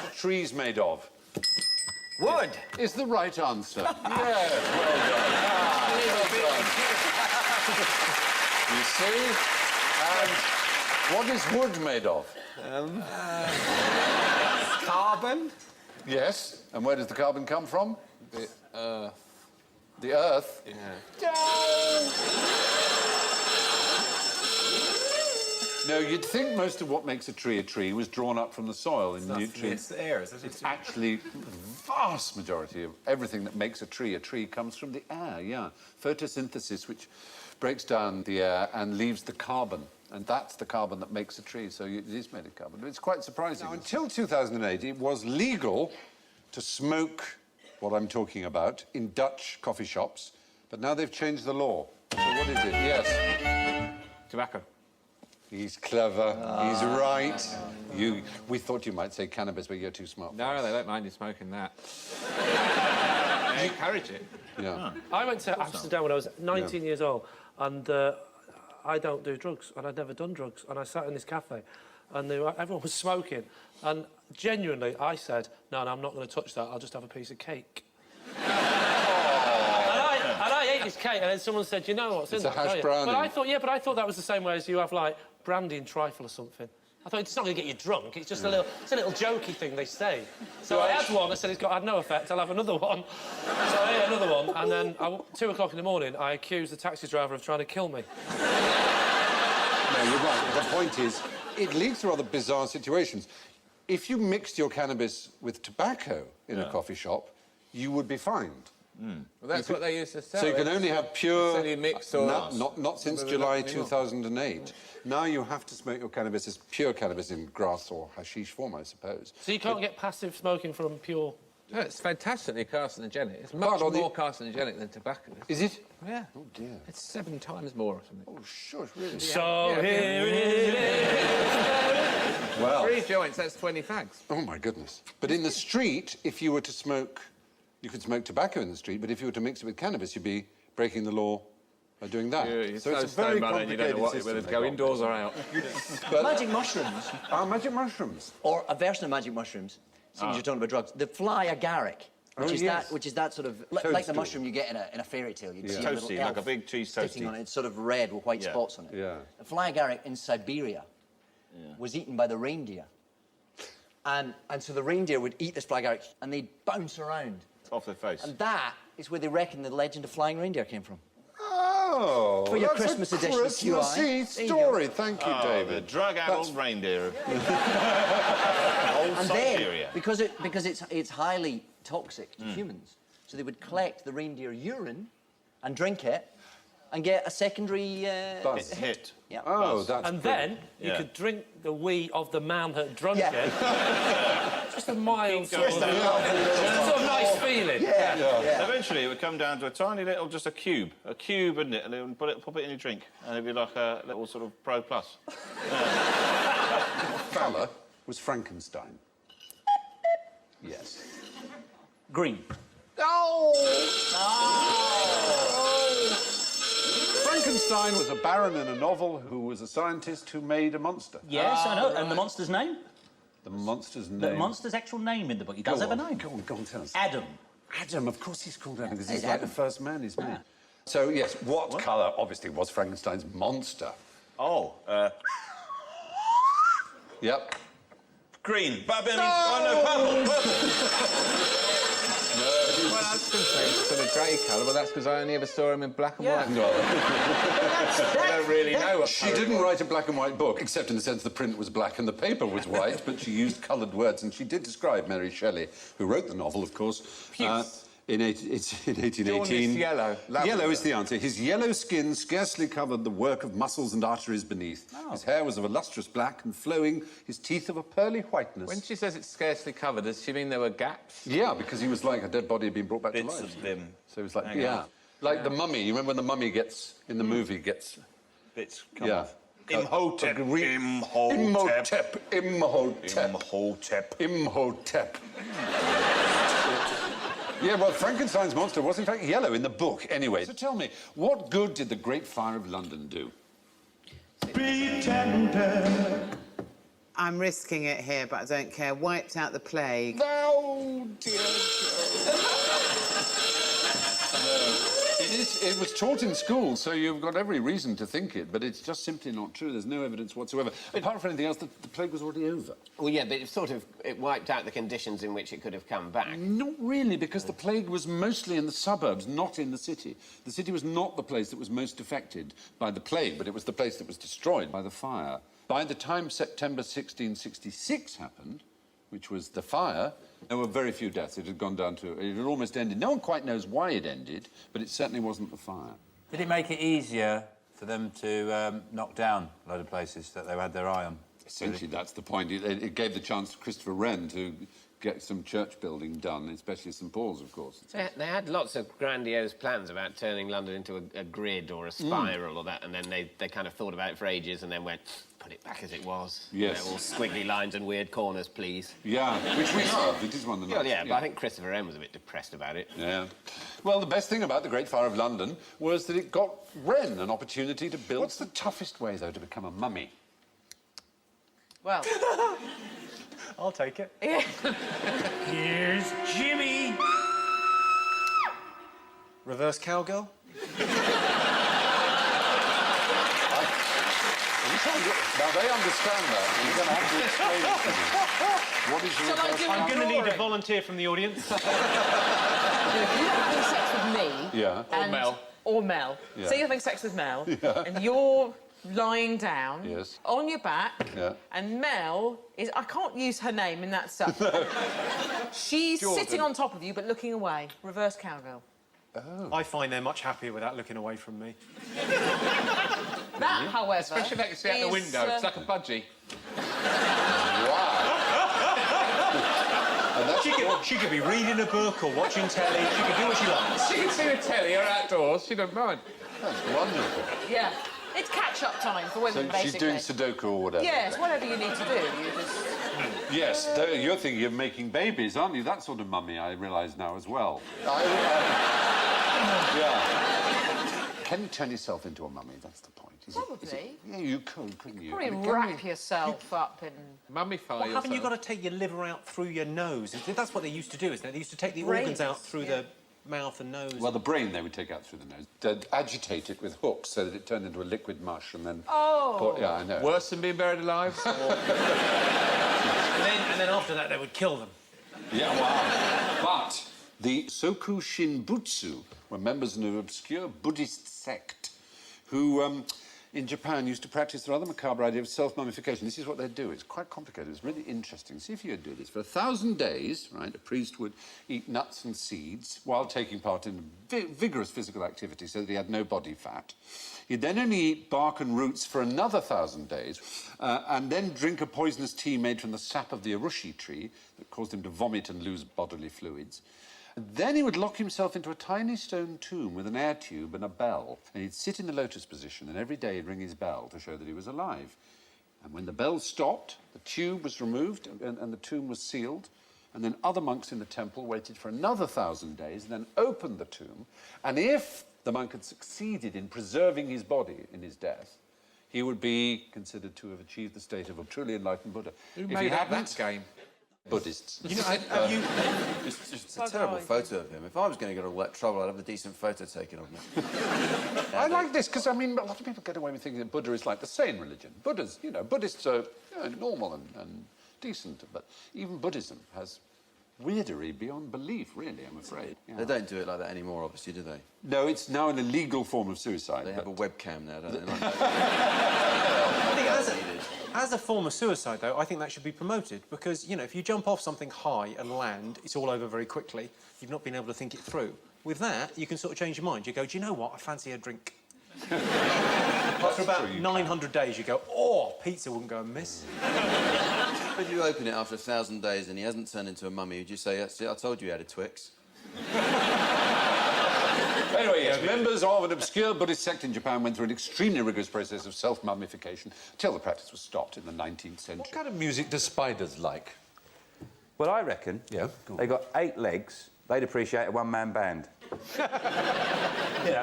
are trees made of? Wood. Is the right answer. Yes, well done. You see? And what is wood made of? Carbon? Yes. And where does the carbon come from? The earth. The earth? Yeah. No, you'd think most of what makes a tree was drawn up from the soil in nutrients. It's air. It's actually the vast majority of everything that makes a tree comes from the air, yeah. Photosynthesis, which breaks down the air and leaves the carbon. And that's the carbon that makes a tree, so it is made of carbon. But it's quite surprising. Now, until 2008, it was legal to smoke what I'm talking about in Dutch coffee shops, but now they've changed the law. So what is it? Yes. Tobacco. He's clever. He's right. We thought you might say cannabis, but you're too smart. No, they don't mind you smoking that. They encourage it. Yeah. I went to Amsterdam when I was 19 years old, and I don't do drugs, and I'd never done drugs, and I sat in this cafe, and everyone was smoking. And genuinely, I said, no, I'm not going to touch that. I'll just have a piece of cake. And I ate this cake, and then someone said, you know what's in It's a that, hash don't you? brownie. But I thought that was the same way as you have, like, brandy and trifle or something. I thought it's not going to get you drunk. It's just a little jokey thing they say. So I had one. I said it's had no effect. I'll have another one. So I ate another one, and then 2 o'clock in the morning, I accused the taxi driver of trying to kill me. No, you're right. The point is, it leads to rather bizarre situations. If you mixed your cannabis with tobacco in a coffee shop, you would be fined. Well, that's what they used to sell. So you can only have pure... Silly mixed or... Not since July 2008. Now you have to smoke your cannabis as pure cannabis in grass or hashish form, I suppose. So you can't get passive smoking from pure... No, it's fantastically carcinogenic. It's much more carcinogenic than tobacco. Is it? Yeah. Oh, dear. It's 7 times more or something. Oh, sure, really? So here it is. Well... 3 joints, that's 20 fags. Oh, my goodness. But in the street, if you were to smoke... You could smoke tobacco in the street, but if you were to mix it with cannabis, you'd be breaking the law by doing that. You're so it's a very and you don't know whether to go indoors or out. Magic mushrooms. Magic mushrooms. Or a version of magic mushrooms. Since you're talking about drugs. The fly agaric. Which is that sort of... Like the mushroom you get in a fairy tale. You'd see a little Toasty, elf like a big cheese sticking toasty. on it. It's sort of red with white spots on it. Yeah. The fly agaric in Siberia was eaten by the reindeer. And so the reindeer would eat this fly agaric and they'd bounce around. Off their face. And that is where they reckon the legend of flying reindeer came from. Oh, For your that's Christmas a edition of QI. Christmassy story. Thank you, David. The drug-addled reindeer. Old And Siberia. then, because it's highly toxic to humans, so they would collect the reindeer urine and drink it and get a secondary hit. Yeah. Oh, that's And then you could drink the wee of the man that drunk it. Just a mild sort of nice feeling. Eventually, it would come down to a tiny little, just a cube, wouldn't it? And they would pop it in your drink, and it'd be like a little sort of Pro Plus. fella was Frankenstein. Yes. Green. Frankenstein was a baron in a novel who was a scientist who made a monster. Yes, I know. And the monster's name? The monster's name? The monster's actual name in the book. He does have a name. Go on, tell us. Adam. Adam, of course he's called Adam, because he's like the first man he's made. So, yes, what colour, obviously, was Frankenstein's monster? Oh, Yep. green. Purple. Well, I was going to say it's sort of grey colour, but that's because I only ever saw him in black and white. I don't really know what She didn't write a black and white book, except in the sense the print was black and the paper was white, but she used coloured words, and she did describe Mary Shelley, who wrote the novel, of course. In 1818. Jaundice yellow. Yellow is the answer. His yellow skin scarcely covered the work of muscles and arteries beneath. His hair was of a lustrous black and flowing, his teeth of a pearly whiteness. When she says it's scarcely covered, does she mean there were gaps? Yeah, because he was like a dead body had been brought back Bits to life. of them. So he was like, like the mummy. You remember when the mummy gets, in the movie, gets... Bits come off. Imhotep. Yeah, well, Frankenstein's monster was, in fact, yellow in the book, anyway. So tell me, what good did the Great Fire of London do? Pretender. I'm risking it here, but I don't care. Wiped out the plague. Oh, dear It was taught in school, so you've got every reason to think it, but it's just simply not true. There's no evidence whatsoever. Apart from anything else, the plague was already over. Well, yeah, but it wiped out the conditions in which it could have come back. Not really, because the plague was mostly in the suburbs, not in the city. The city was not the place that was most affected by the plague, but it was the place that was destroyed by the fire. By the time September 1666 happened, which was the fire, there were very few deaths. It had gone down to... It had almost ended. No one quite knows why it ended, but it certainly wasn't the fire. Did it make it easier for them to knock down a load of places that they had their eye on? Essentially, that's the point. It gave the chance to Christopher Wren to get some church building done, especially St Paul's, of course. They had lots of grandiose plans about turning London into a grid or a spiral or that, and then they kind of thought about it for ages and then went, put it back as it was. Yes. You know, all squiggly lines and weird corners, please. Yeah, which we have. It is one of the Yeah, but I think Christopher Wren was a bit depressed about it. Yeah. Well, the best thing about the Great Fire of London was that it got Wren an opportunity to build... What's the toughest way, though, to become a mummy? Well. I'll take it. Here's Jimmy. Reverse cowgirl? Now, they understand that. You're going to have to explain it to them. What is the reverse I'm going to need a drawing? volunteer from the audience. If you're having sex with me... Yeah. and- Mel. Or Mel. Yeah. So you're having sex with Mel, Yeah. and you're lying down Yes. on your back, Yeah. and Mel is... I can't use her name in that stuff. She's Jordan. sitting on top of you, but looking away. Reverse cowgirl. I find they're much happier without looking away from me. That, however... Especially if they can see out the is, window. It's like a budgie. She could be reading a book or watching telly. She could do what she likes. She can see the telly or outdoors. She don't mind. That's wonderful. Yeah. It's catch-up time for women, So basically. she's doing Sudoku or whatever. Yes, whatever you need to do. You just... Yes, you're thinking of making babies, aren't you? That sort of mummy, I realise now as well. Yeah. Can you turn yourself into a mummy? That's the point. Probably. Yeah, you could, couldn't you? Probably wrap yourself up in... Mummify Well, haven't you yourself. got to take your liver out through your nose? That's what they used to do, isn't it? They used to take the organs out through the mouth and nose. Well, the brain they would take out through the nose. They'd agitate it with hooks so that it turned into a liquid mush and then... Oh! Yeah, I know. Worse than being buried alive? and then after that, they would kill them. Yeah, wow. But the Soku Shinbutsu were members of an obscure Buddhist sect who, in Japan, used to practice the rather macabre idea of self-mummification. This is what they'd do. It's quite complicated. It's really interesting. See if you could do this. For 1,000 days, right, a priest would eat nuts and seeds while taking part in vigorous physical activity so that he had no body fat. He'd then only eat bark and roots for another 1,000 days and then drink a poisonous tea made from the sap of the urushi tree that caused him to vomit and lose bodily fluids. And then he would lock himself into a tiny stone tomb with an air tube and a bell, and he'd sit in the lotus position, and every day he'd ring his bell to show that he was alive. And when the bell stopped, the tube was removed and the tomb was sealed, and then other monks in the temple waited for another 1,000 days and then opened the tomb, and if the monk had succeeded in preserving his body in his death, he would be considered to have achieved the state of a truly enlightened Buddha. Who If made he up hadn't, that game? Buddhists. You know, it's a terrible photo of him. If I was going to get all that trouble, I'd have a decent photo taken of me. I like this because, I mean, a lot of people get away with thinking that Buddha is like the sane religion. Buddhists, you know, Buddhists are normal and decent, but even Buddhism has weirdery beyond belief, really, I'm afraid. Yeah. They don't do it like that anymore, obviously, do they? No, it's now an illegal form of suicide. They have a webcam now, don't they? As a form of suicide, though, I think that should be promoted because, you know, if you jump off something high and land, it's all over very quickly. You've not been able to think it through. With that, you can sort of change your mind. You go, do you know what? I fancy a drink. After about 900 days, you go, oh, pizza wouldn't go amiss. If you open it after 1,000 days and he hasn't turned into a mummy, would you say, that's it, I told you he had a Twix? Anyway, yes, members of an obscure Buddhist sect in Japan went through an extremely rigorous process of self-mummification till the practice was stopped in the 19th century. What kind of music do spiders like? Well, I reckon they got 8 legs. They'd appreciate a one-man band. You know,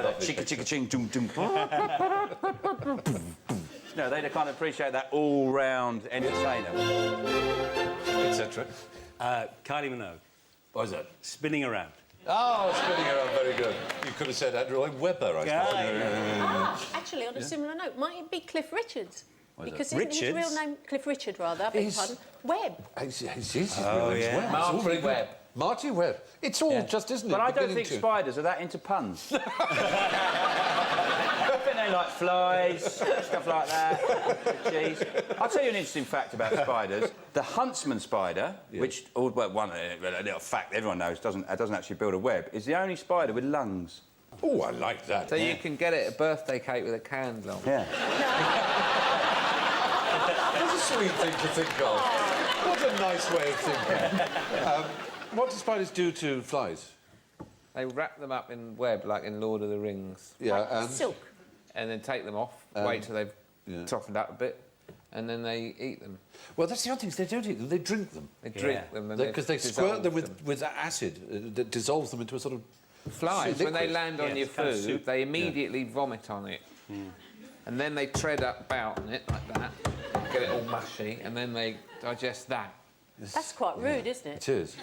that chicka chicka ching dum dum. No, they'd kind of appreciate that all-round entertainer. Etc. Kylie Minogue. What is that? Spinning around. Oh, spinning around, very good. You could have said Andrew Lloyd Webber, I suppose. Actually, on a similar note, might it be Cliff Richards? Because that? isn't his real name Cliff Richard, rather? I beg your pardon. Webb. His real name's Webb. It's all very good. Marty Webb. It's all just, isn't it? But I don't think spiders are that into puns. I think they like flies, stuff like that. Jeez. I'll tell you an interesting fact about spiders. The huntsman spider, which, well, a little fact everyone knows doesn't actually build a web, is the only spider with lungs. Oh, I like that. So you can get it a birthday cake with a candle on. Yeah. That's a sweet thing to think of. What a nice way of thinking. What do spiders do to flies? They wrap them up in web, like in Lord of the Rings. Yeah, and... Silk. And then take them off, wait till they've toughened up a bit, and then they eat them. Well, that's the other thing, is they don't eat them, they drink them. They drink them. Because they squirt them with acid that dissolves them into a sort of Flies, when they land on your kind of food, soup. they immediately vomit on it. and then they tread about on it like that, get it all mushy, and then they digest that. That's quite rude, isn't it? It is.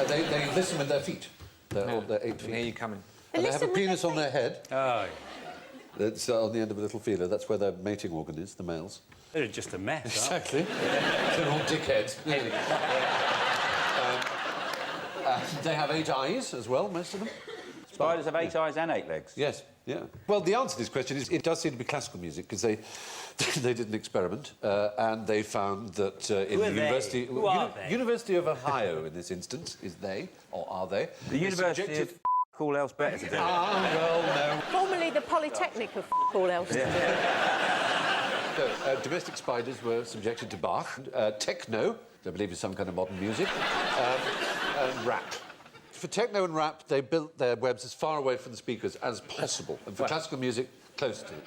They listen with their feet. Their 8 feet. Here you coming. And they have a penis on their head. Oh. It's on the end of a little feeler. That's where their mating organ is, the males. They're just a mess, Exactly. They're all dickheads. They have 8 eyes as well, most of them. Spiders have 8 eyes and 8 legs? Yes, yeah. Well, the answer to this question is it does seem to be classical music, because they did an experiment and they found that in the University... Who are they? University of Ohio, in this instance, is they, or are they? The University of all else better to do it. Well, no. Formerly the Polytechnic of all else to do. So, domestic spiders were subjected to Bach, techno, which I believe is some kind of modern music, and rap. For techno and rap, they built their webs as far away from the speakers as possible, and for classical music, close to it.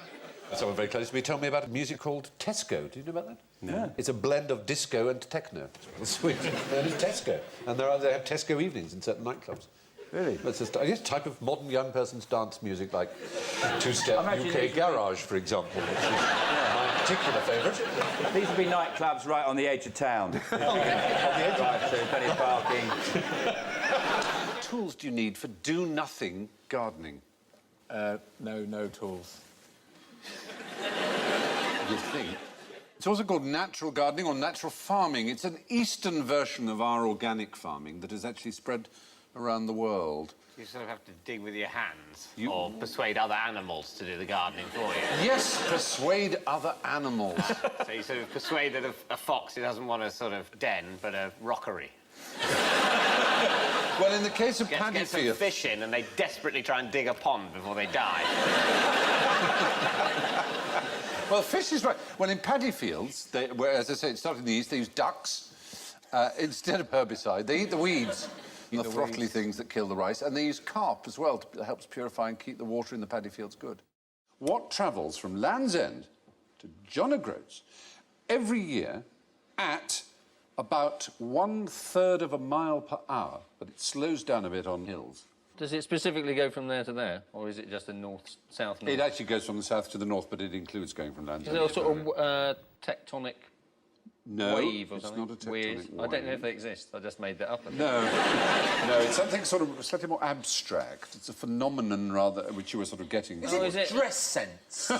Someone very close to me told me about a music called Tesco. Do you know about that? No. It's a blend of disco and techno. It's sweet. That is Tesco. And they have Tesco evenings in certain nightclubs. Really? That's just, I guess, type of modern young person's dance music, like two-step UK garage, for example, which is my particular favourite. These would be nightclubs right on the edge of town. On the edge? Right, so plenty of parking. What tools do you need for do-nothing gardening? No tools. You think? It's also called natural gardening or natural farming. It's an Eastern version of our organic farming that has actually spread around the world. You sort of have to dig with your hands or persuade other animals to do the gardening for you. Yes, persuade other animals. So you sort of persuaded a fox who doesn't want a sort of den, but a rockery. Well, in the case of paddy get some fields... fish in and they desperately try and dig a pond before they die. Well, fish is right. Well, in paddy fields, where, as I say, it started in the East, they use ducks instead of herbicide. They eat the weeds. The throttly things that kill the rice, and they use carp as well to helps purify and keep the water in the paddy fields good. What travels from Land's End to John O'Groats every year at about 1/3 of a mile per hour, but it slows down a bit on hills? Does it specifically go from there to there, or is it just a north-south? It actually goes from the south to the north, but it includes going from Land's End. Is it a sort of tectonic wave or it's something? not a tectonic Weird. wave. I don't know if they exist. I just made that up. No, no, it's something sort of slightly more abstract. It's a phenomenon, rather, which you were sort of getting. Is it dress sense?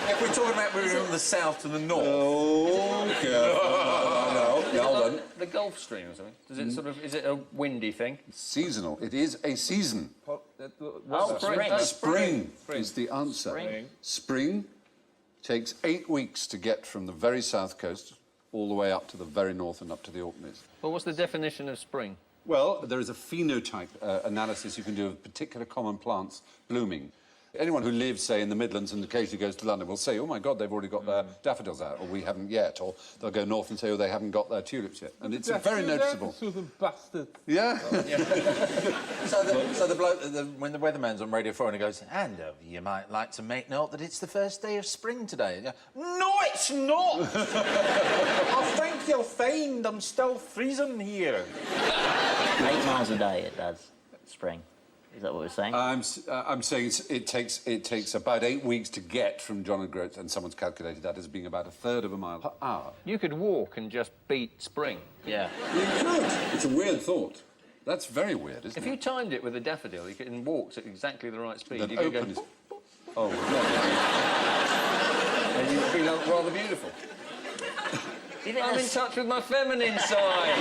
If we're talking about moving from the south to the north. Oh, careful. Hold on. The Gulf Stream or something? Does it sort of... Is it a windy thing? Seasonal. It is a season. Spring is the answer. Spring takes 8 weeks to get from the very south coast all the way up to the very north and up to the Orkneys. Well, what's the definition of spring? Well, there is a phenotype analysis you can do of particular common plants blooming. Anyone who lives, say, in the Midlands and occasionally goes to London will say, oh, my God, they've already got their daffodils out, or we haven't yet. Or they'll go north and say, oh, they haven't got their tulips yet. And it's very noticeable. Yeah. So the bloke, when the weatherman's on Radio 4 and he goes, and you might like to make note that it's the first day of spring today. You go, no, it's not! I think you'll find I'm still freezing here. 8 miles a day it does, spring. Is that what we're saying? I'm saying it takes about 8 weeks to get from John O'Groats, and someone's calculated that as being about 1/3 of a mile per hour. You could walk and just beat spring. Yeah. You could. It's a weird thought. That's very weird, isn't If it? you timed it with a daffodil, you could walk at exactly the right speed. Then You could open go... is... Oh, and you would be rather beautiful. I'm in touch with my feminine side.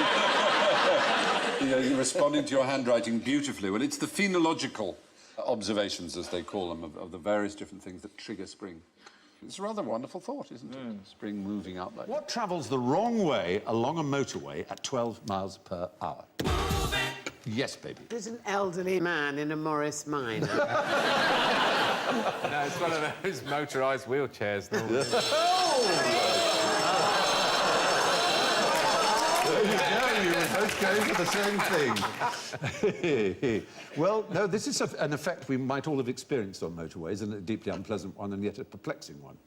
You're responding to your handwriting beautifully. Well, it's the phenological observations, as they call them, of the various different things that trigger spring. It's a rather wonderful thought, isn't it? Spring moving up like What travels the wrong way along a motorway at 12 miles per hour? Yes, baby. There's an elderly man in a Morris Minor. No, it's one of those motorised wheelchairs. You were both going for the same thing. Well, no, this is an effect we might all have experienced on motorways, and a deeply unpleasant one, and yet a perplexing one.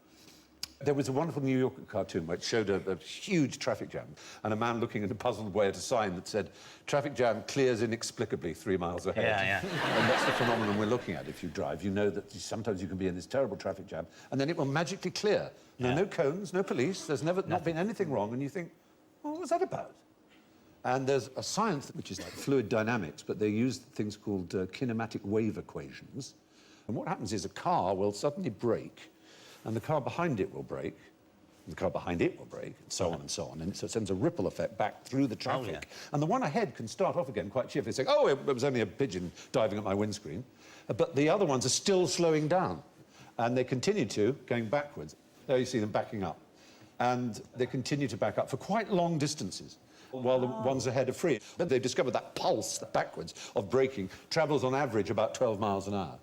There was a wonderful New Yorker cartoon which showed a huge traffic jam and a man looking in a puzzled way at a sign that said, "Traffic jam clears inexplicably 3 miles ahead." Yeah. And that's the phenomenon we're looking at. If you drive, you know that sometimes you can be in this terrible traffic jam and then it will magically clear. No cones, no police, there's not been anything wrong, and you think, well, what was that about? And there's a science which is like fluid dynamics, but they use things called kinematic wave equations. And what happens is a car will suddenly brake, and the car behind it will brake, and the car behind it will brake, and so on and so on. And so it sends a ripple effect back through the traffic. And the one ahead can start off again quite cheerfully, saying, "Oh, it was only a pigeon diving at my windscreen." But the other ones are still slowing down, and they continue to, going backwards. There you see them backing up. And they continue to back up for quite long distances, while the ones ahead are free. But they've discovered that pulse backwards of braking travels on average about 12 miles an hour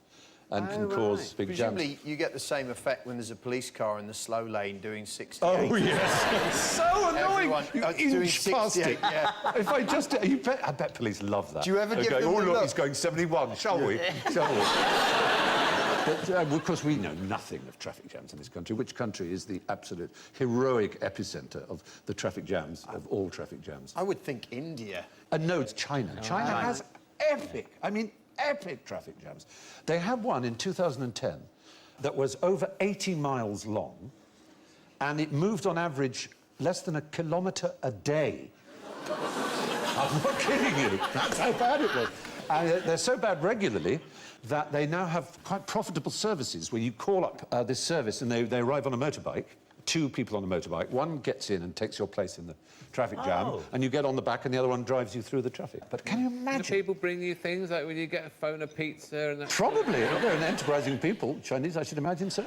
and can cause big jams. Presumably, you get the same effect when there's a police car in the slow lane doing 68. Oh, yes. So annoying. Everyone You doing inch past 68, it. yeah. If I just... I bet police love that. Do you ever give Going, them "Oh, the look, look?" he's going 71, shall we? Shall we? But, of course, we know nothing of traffic jams in this country. Which country is the absolute heroic epicenter of the traffic jams, of all traffic jams? I would think India. No, it's China. China has epic traffic jams. They had one in 2010 that was over 80 miles long, and it moved on average less than 1 kilometre a day. I'm not kidding you. That's how bad it was. And they're so bad regularly that they now have quite profitable services where you call up this service and they arrive on a motorbike, 2 people on a motorbike. One gets in and takes your place in the traffic jam, and you get on the back and the other one drives you through the traffic. But can you imagine? Do people bring you things like when you get a phone, a pizza and that? Probably. They're enterprising people, Chinese, I should imagine so.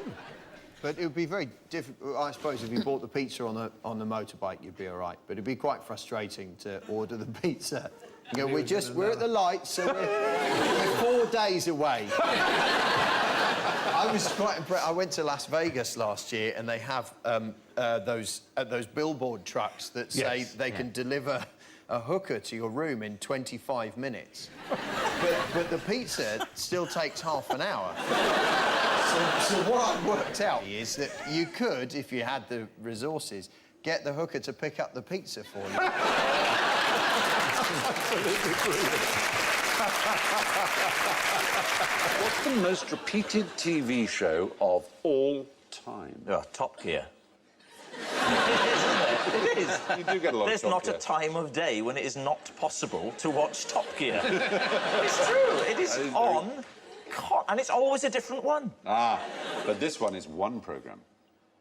But it would be very difficult. I suppose if you bought the pizza on the motorbike, you'd be all right. But it'd be quite frustrating to order the pizza. You go, we're at the lights, so we're 4 days away. I was quite impressed. I went to Las Vegas last year, and they have those billboard trucks that say they can deliver a hooker to your room in 25 minutes. but the pizza still takes half an hour. So what I've worked out is that you could, if you had the resources, get the hooker to pick up the pizza for you. Absolutely brilliant. What's the most repeated TV show of all time? Top Gear. It is. You do get a lot There's of Top not Gear. a time of day when it is not possible to watch Top Gear. It's true. It is on, and it's always a different one. But this one is one programme.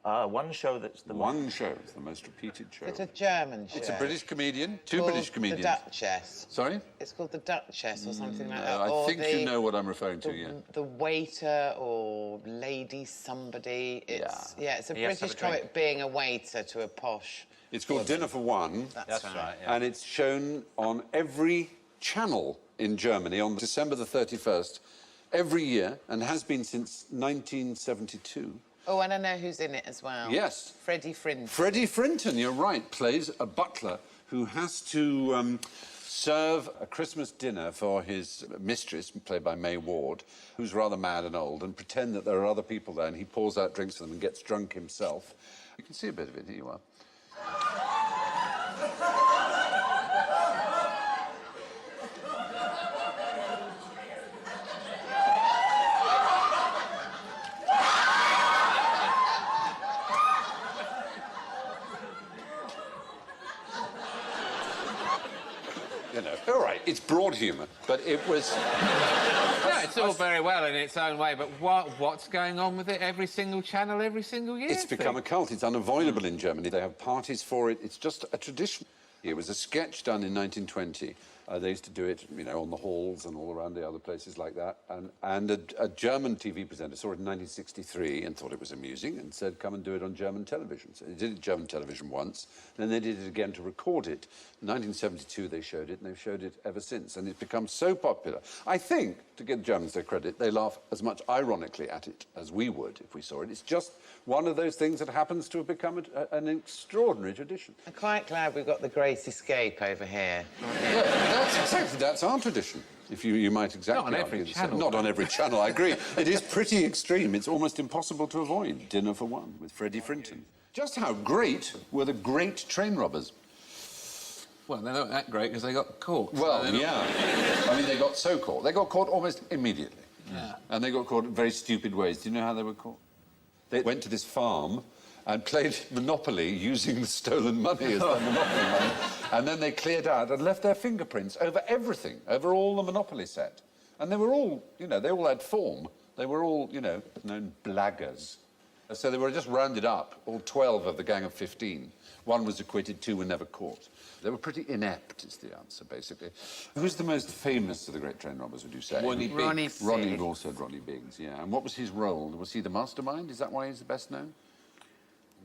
One show that's the one show. It's the most repeated show. It's a German show. It's a British comedian. Two Called British comedians. The Duchess. Sorry? It's called The Duchess or something like that. I Or think you know what I'm referring to, The waiter or lady somebody. It's it's a He has to British have a drink. comic being a waiter to a posh. It's called Dinner for One. That's right. And it's shown on every channel in Germany on December the 31st every year and has been since 1972. Oh, and I know who's in it as well. Yes. Freddie Frinton. Freddie Frinton, you're right, plays a butler who has to serve a Christmas dinner for his mistress, played by May Ward, who's rather mad and old, and pretend that there are other people there, and he pours out drinks for them and gets drunk himself. You can see a bit of it, here you are. You know, all right, it's broad humour, but it was... Yeah, it's all very well in its own way, but what's going on with it every single channel, every single year? It's become a cult. It's unavoidable in Germany. They have parties for it. It's just a tradition. It was a sketch done in 1920. They used to do it, you know, on the halls and all around the other places like that. And a German TV presenter saw it in 1963 and thought it was amusing and said, come and do it on German television. So they did it on German television once, then they did it again to record it. In 1972 they showed it, and they've showed it ever since. And it's become so popular. I think, to give the Germans their credit, they laugh as much ironically at it as we would if we saw it. It's just one of those things that happens to have become an extraordinary tradition. I'm quite glad we've got the Great Escape over here. That's our tradition. If you might exactly Not on every argue the channel. same. Not on every channel, I agree. It is pretty extreme. It's almost impossible to avoid. Dinner for One with Freddie Frinton. Just how great were the great train robbers? Well, they're not that great because they got caught. Well, yeah. I mean, they got so caught. They got caught almost immediately. Yeah. And they got caught in very stupid ways. Do you know how they were caught? They went to this farm and played Monopoly using the stolen money as their Monopoly money. And then they cleared out and left their fingerprints over everything, over all the Monopoly set. And they were all, you know, they all had form. They were all, you know, known blaggers. So they were just rounded up, all 12 of the gang of 15. One was acquitted, 2 were never caught. They were pretty inept, is the answer, basically. Who's the most famous of the great train robbers, would you say? Ronnie Biggs. Ronnie, you've also said Ronnie Biggs, yeah. And what was his role? Was he the mastermind? Is that why he's the best known?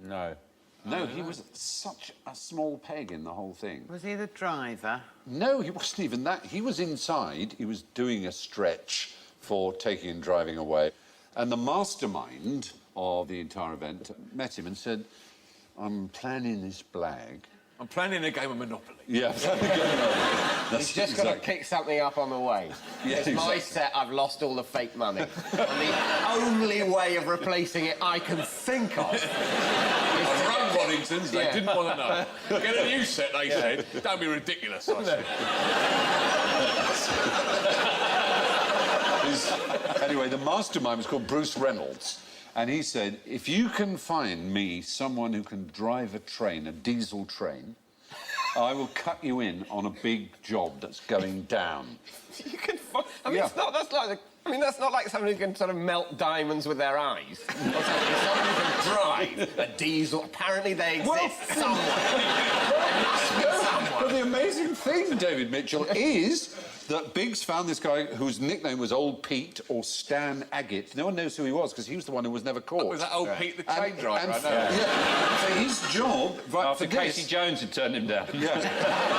No. No, he was such a small peg in the whole thing. Was he the driver? No, he wasn't even that. He was inside. He was doing a stretch for taking and driving away. And the mastermind of the entire event met him and said, I'm planning this blag. I'm planning a game of Monopoly. Yeah. He's just got to pick something up on the way. Yeah, It's my set, I've lost all the fake money. And the only way of replacing it I can think of is I've run Waddingtons, they Yeah. didn't want to know. Get a new set, they said. Don't be ridiculous, I said. Anyway, the mastermind was called Bruce Reynolds. And he said, if you can find me someone who can drive a train, a diesel train, I will cut you in on a big job that's going down. You can I mean, it's not, that's like the, I mean, that's not like someone who can sort of melt diamonds with their eyes. Or someone who can drive a diesel. Apparently they exist somewhere. But the amazing thing, David Mitchell, is that Biggs found this guy whose nickname was Old Pete or Stan Agate. No one knows who he was because he was the one who was never caught. Was that Old Pete the train driver? And I know. for his job... After for Casey this, Jones had turned him down. Yeah.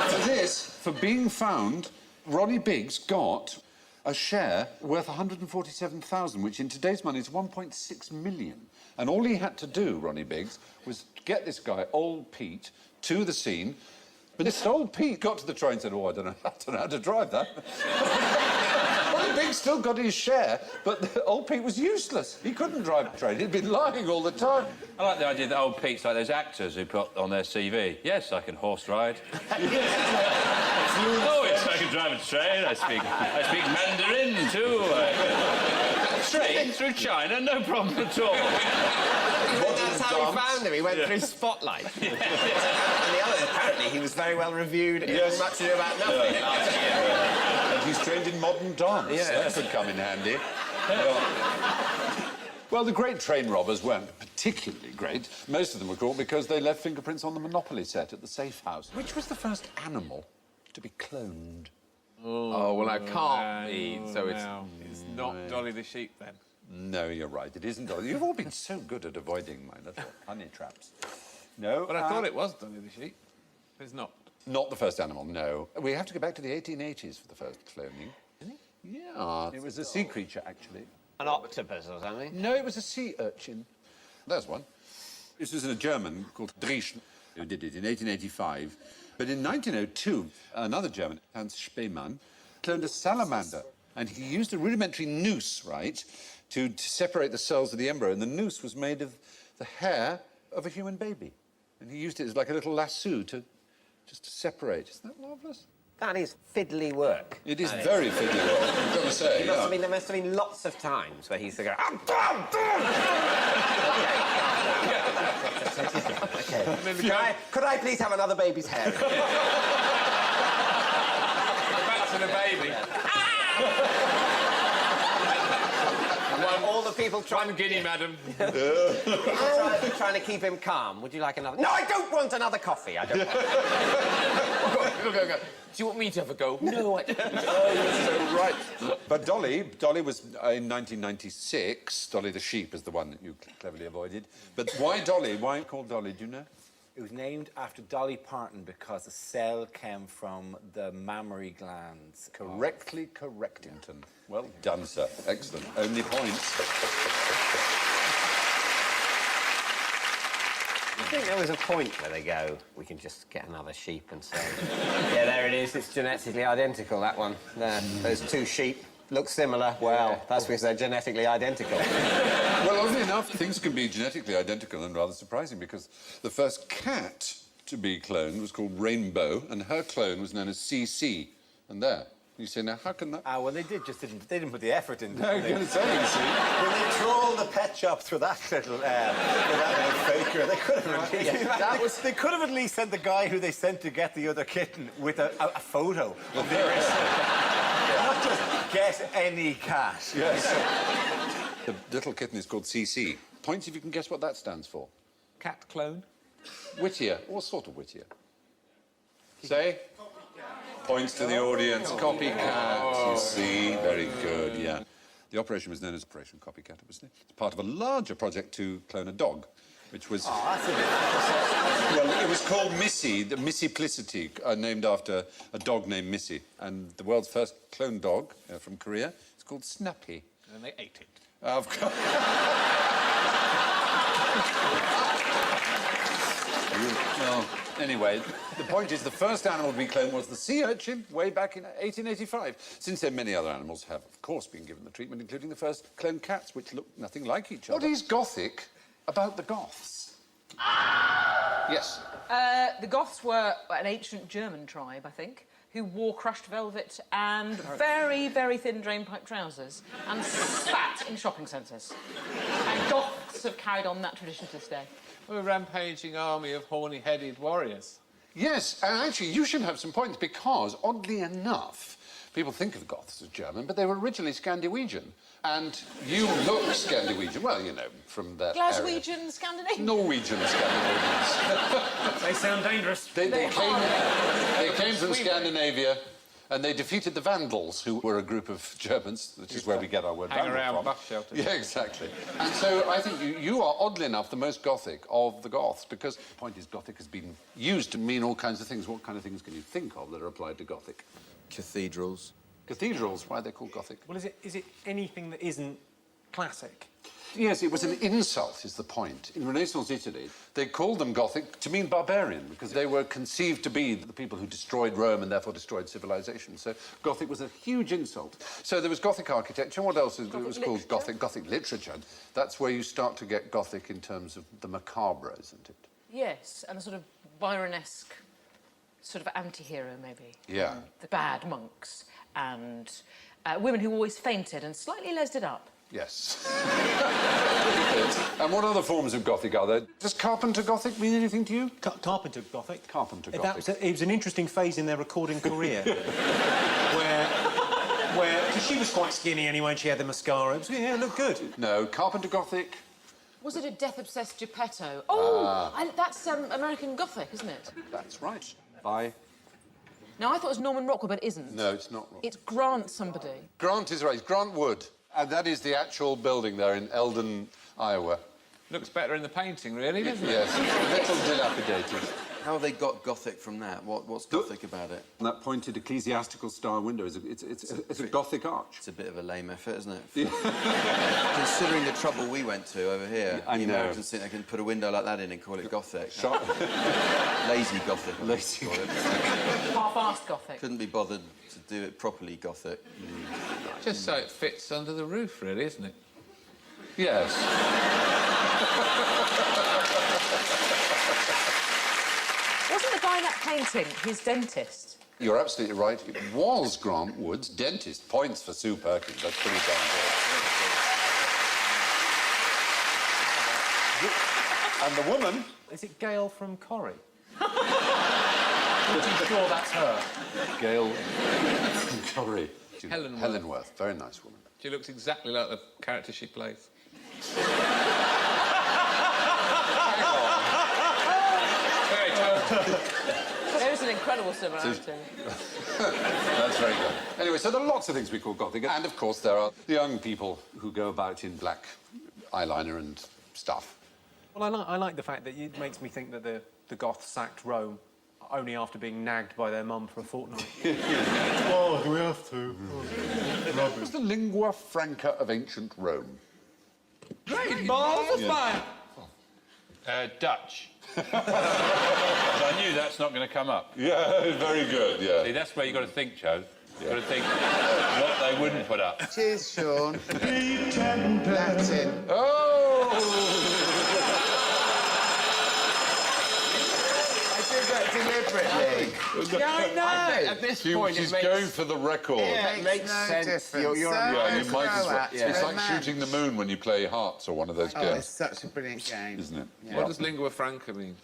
For this, for being found, Ronnie Biggs got a share worth 147,000, which in today's money is 1.6 million. And all he had to do, Ronnie Biggs, was get this guy, Old Pete, to the scene. But this Old Pete got to the train and said, oh, I don't know how to drive that. Ronnie Biggs still got his share, but Old Pete was useless. He couldn't drive a train. He'd been lying all the time. I like the idea that Old Pete's like those actors who put on their CV. Yes, I can horse ride. Oh, yes, I can drive a train. I speak Mandarin too. Train through China, no problem at all. That's how he found him. He went through Spotlight. And the other, apparently, he was very well reviewed in Much Ado About Nothing last year. And he's trained in modern dance. Yeah. That would come in handy. Well, the great train robbers weren't particularly great. Most of them were caught because they left fingerprints on the Monopoly set at the safe house. Which was the first animal to be cloned? Oh, well, I can't be, so it's not Dolly the Sheep, then. No, you're right. It isn't Dolly. You've all been so good at avoiding my little honey traps. No. But I thought it was Dolly the Sheep. But it's not. Not the first animal, no. We have to go back to the 1880s for the first cloning. Really? Yeah. It was a sea creature, actually. An octopus or something? No, it was a sea urchin. There's one. This was a German called Driesch who did it in 1885. But in 1902, another German, Hans Spemann, cloned a salamander. And he used a rudimentary noose, right, to separate the cells of the embryo. And the noose was made of the hair of a human baby. And he used it as like a little lasso to just to separate. Isn't that marvellous? That is fiddly work. It is very fiddly work, I've got to say. There must have been lots of times where he's going, Okay. Could I please have another baby's hair? Back to the baby. All the people trying... One guinea, madam. trying to keep him calm. Would you like another? No, I don't want another coffee. I don't want... Go. Do you want me to have a go? No, I don't. Oh, you're so right. But Dolly was in 1996. Dolly the Sheep is the one that you cleverly avoided. But why Dolly? Why called Dolly? Do you know? It was named after Dolly Parton because the cell came from the mammary glands. Correctly correctington. Well done, sir. Excellent. Only points. think there was a point where they go, we can just get another sheep and say, yeah, there it is, it's genetically identical, that one. There, those two sheep look similar. Well, that's because they're genetically identical. Well, oddly enough, things can be genetically identical and rather surprising because the first cat to be cloned was called Rainbow, and her clone was known as CC. And there. You say, now, how can that... Ah, well, they didn't put the effort in. No, you're going to say, you see. When they trolled the pet shop through that little faker, they could have they could have at least sent the guy who they sent to get the other kitten with a photo of the original. Not just get any cat. Yes. The little kitten is called CC. Points if you can guess what that stands for. Cat clone. Whittier. What sort of Whittier? Say? Points to the audience. Copycat, you see. Very good, yeah. The operation was known as Operation Copycat, obviously. It's part of a larger project to clone a dog, which was... Oh, that's a bit... Well, it was called Missy, the Missiplicity, named after a dog named Missy. And the world's first cloned dog from Korea is called Snappy. And they ate it. Of course. Well, anyway, the point is the first animal to be cloned was the sea urchin way back in 1885. Since then, many other animals have, of course, been given the treatment, including the first cloned cats, which look nothing like each other. What is Gothic about the Goths? Yes. The Goths were an ancient German tribe, I think, who wore crushed velvet and very, very thin drainpipe trousers and spat in shopping centres. And Goths have carried on that tradition to this day. We're a rampaging army of horny-headed warriors. Yes, and actually, you should have some points because, oddly enough, people think of Goths as German, but they were originally Scandinavian. And you look Scandinavian, well, you know, from that Glaswegian, Scandinavian? Norwegian Scandinavians. They sound dangerous. They came from Scandinavia, and they defeated the Vandals, who were a group of Germans, which is where we get our word Hang Vandal around from. bus shelters. Yeah, exactly. And so I think you are, oddly enough, the most Gothic of the Goths, because the point is Gothic has been used to mean all kinds of things. What kind of things can you think of that are applied to Gothic? Cathedrals. Cathedrals? Why are they called Gothic? Well, is it anything that isn't classic? Yes, it was an insult, is the point. In Renaissance Italy, they called them Gothic to mean barbarian, because they were conceived to be the people who destroyed Rome and therefore destroyed civilization. So Gothic was a huge insult. So there was Gothic architecture. What else was called Gothic? Gothic literature. That's where you start to get Gothic in terms of the macabre, isn't it? Yes, and a sort of Byron-esque sort of anti-hero, maybe. Yeah. The bad monks and women who always fainted and slightly lesed it up. Yes. And what other forms of Gothic are there? Does Carpenter Gothic mean anything to you? Carpenter Gothic? Carpenter It Gothic. was an interesting phase in their recording career where cause she was quite skinny anyway and she had the mascara. It looked good. No, Carpenter Gothic. Was it a death-obsessed Geppetto? Oh, that's American Gothic, isn't it? That's right. By... No, I thought it was Norman Rockwell, but it isn't. No, it's not. It's Grant somebody. Grant is right. It's Grant Wood. And that is the actual building there in Eldon, Iowa. Looks better in the painting, really, doesn't it? Yes, it's a little dilapidated. How have they got Gothic from that? What's Gothic about it? That pointed ecclesiastical style window is it's a Gothic arch. It's a bit of a lame effort, isn't it? Considering the trouble we went to over here, I the know. Americans think they can put a window like that in and call it Gothic. Lazy Gothic. Lazy. Half-assed Gothic. Couldn't be bothered to do it properly Gothic. Just so it fits under the roof, really, isn't it? Yes. Wasn't the guy in that painting his dentist? You're absolutely right. It was Grant Wood's dentist. Points for Sue Perkins. That's pretty damn good. And the woman... Is it Gail from Corrie? Pretty sure that's her. Gail from Corrie. Helen Worth. Very nice woman. She looks exactly like the character she plays. There's an incredible similarity. That's very good. Anyway, so there are lots of things we call Gothic. And, of course, there are the young people who go about in black eyeliner and stuff. Well, I like the fact that it makes me think that the Goths sacked Rome only after being nagged by their mum for a fortnight. Oh, we have to. It was the lingua franca of ancient Rome. Great balls of fire! Dutch. 'Cause I knew that's not going to come up. Yeah, very good, yeah. See, that's where you've got to think, Joe. You've got to think what they wouldn't put up. Cheers, Sean. Latin. Oh! I did that deliberately. Yeah, I know. At this point, She's it makes... going for the record. Yeah, it makes no sense. difference. Yeah, you might as well. Yeah. It's like shooting the moon when you play hearts or one of those Oh, games. it's such a brilliant game. Isn't it? Yeah. What does lingua franca mean?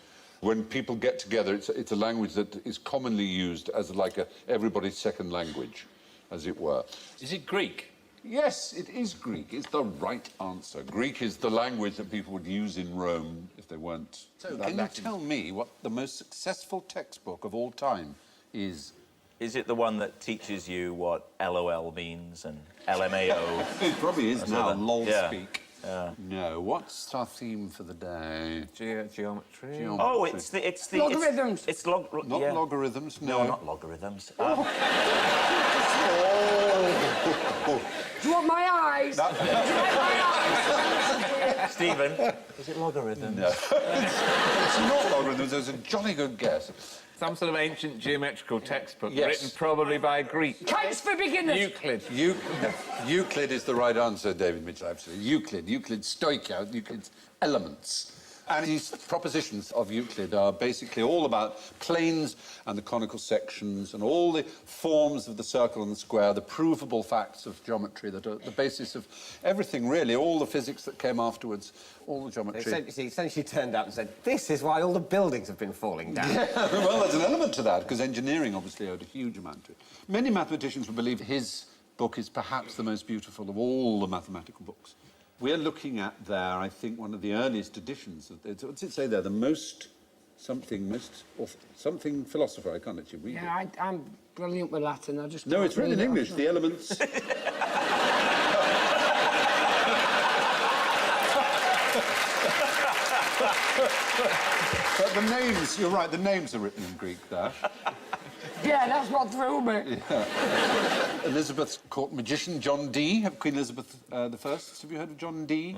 When people get together, it's a language that is commonly used as like everybody's second language, as it were. Is it Greek? Yes, it is Greek. It's the right answer. Greek is the language that people would use in Rome if they weren't. So, can you tell me what the most successful textbook of all time is? Is it the one that teaches you what LOL means and LMAO? It probably is now, lol yeah. speak. No, what's our theme for the day? Geometry. Oh, it's the Logarithms. It's Not yeah. logarithms, No, no. not logarithms. Do you want my eyes? Do you want my eyes? Stephen, is it logarithms? No. It's not logarithms, there's a jolly good guess. Some sort of ancient geometrical textbook Yes. written probably by Greek. Kites for beginners. Euclid. Euclid is the right answer, David Mitchell, absolutely. Euclid's stoichia, Euclid's elements. And these propositions of Euclid are basically all about planes and the conical sections and all the forms of the circle and the square, the provable facts of geometry that are the basis of everything, really, all the physics that came afterwards, all the geometry. He essentially turned up and said, this is why all the buildings have been falling down. Yeah, well, there's an element to that, because engineering obviously owed a huge amount to it. Many mathematicians would believe his book is perhaps the most beautiful of all the mathematical books. We're looking at there, I think, one of the earliest editions of it. What's it say there? The most something philosopher. I can't actually read it. Yeah, I'm brilliant with Latin. I just No, it's written in English. The elements. But the names, you're right, the names are written in Greek there. Yeah, that's what threw me. Yeah. Elizabeth's court magician, John Dee, Queen Elizabeth I. Have you heard of John Dee?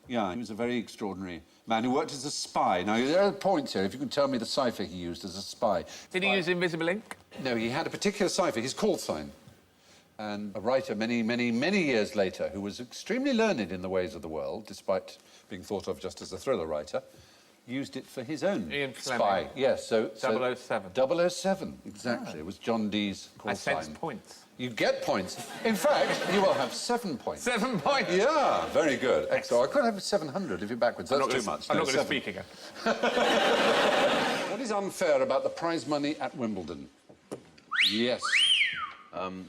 Yeah, he was a very extraordinary man who worked as a spy. Now, there are points here, if you can tell me the cipher he used as a spy. Did he use invisible ink? No, he had a particular cipher, his call sign. And a writer many years later, who was extremely learned in the ways of the world, despite being thought of just as a thriller writer, used it for his own Ian spy. Fleming. Yes, so 007. 007, exactly. It was John Dee's call sign. I sense points. You get points. In fact, you will have 7 points. 7 points? Yeah, very good. Excellent. I could have 700 if you're backwards. That's too much. I'm No, not going to 7. speak again. What is unfair about the prize money at Wimbledon? Yes.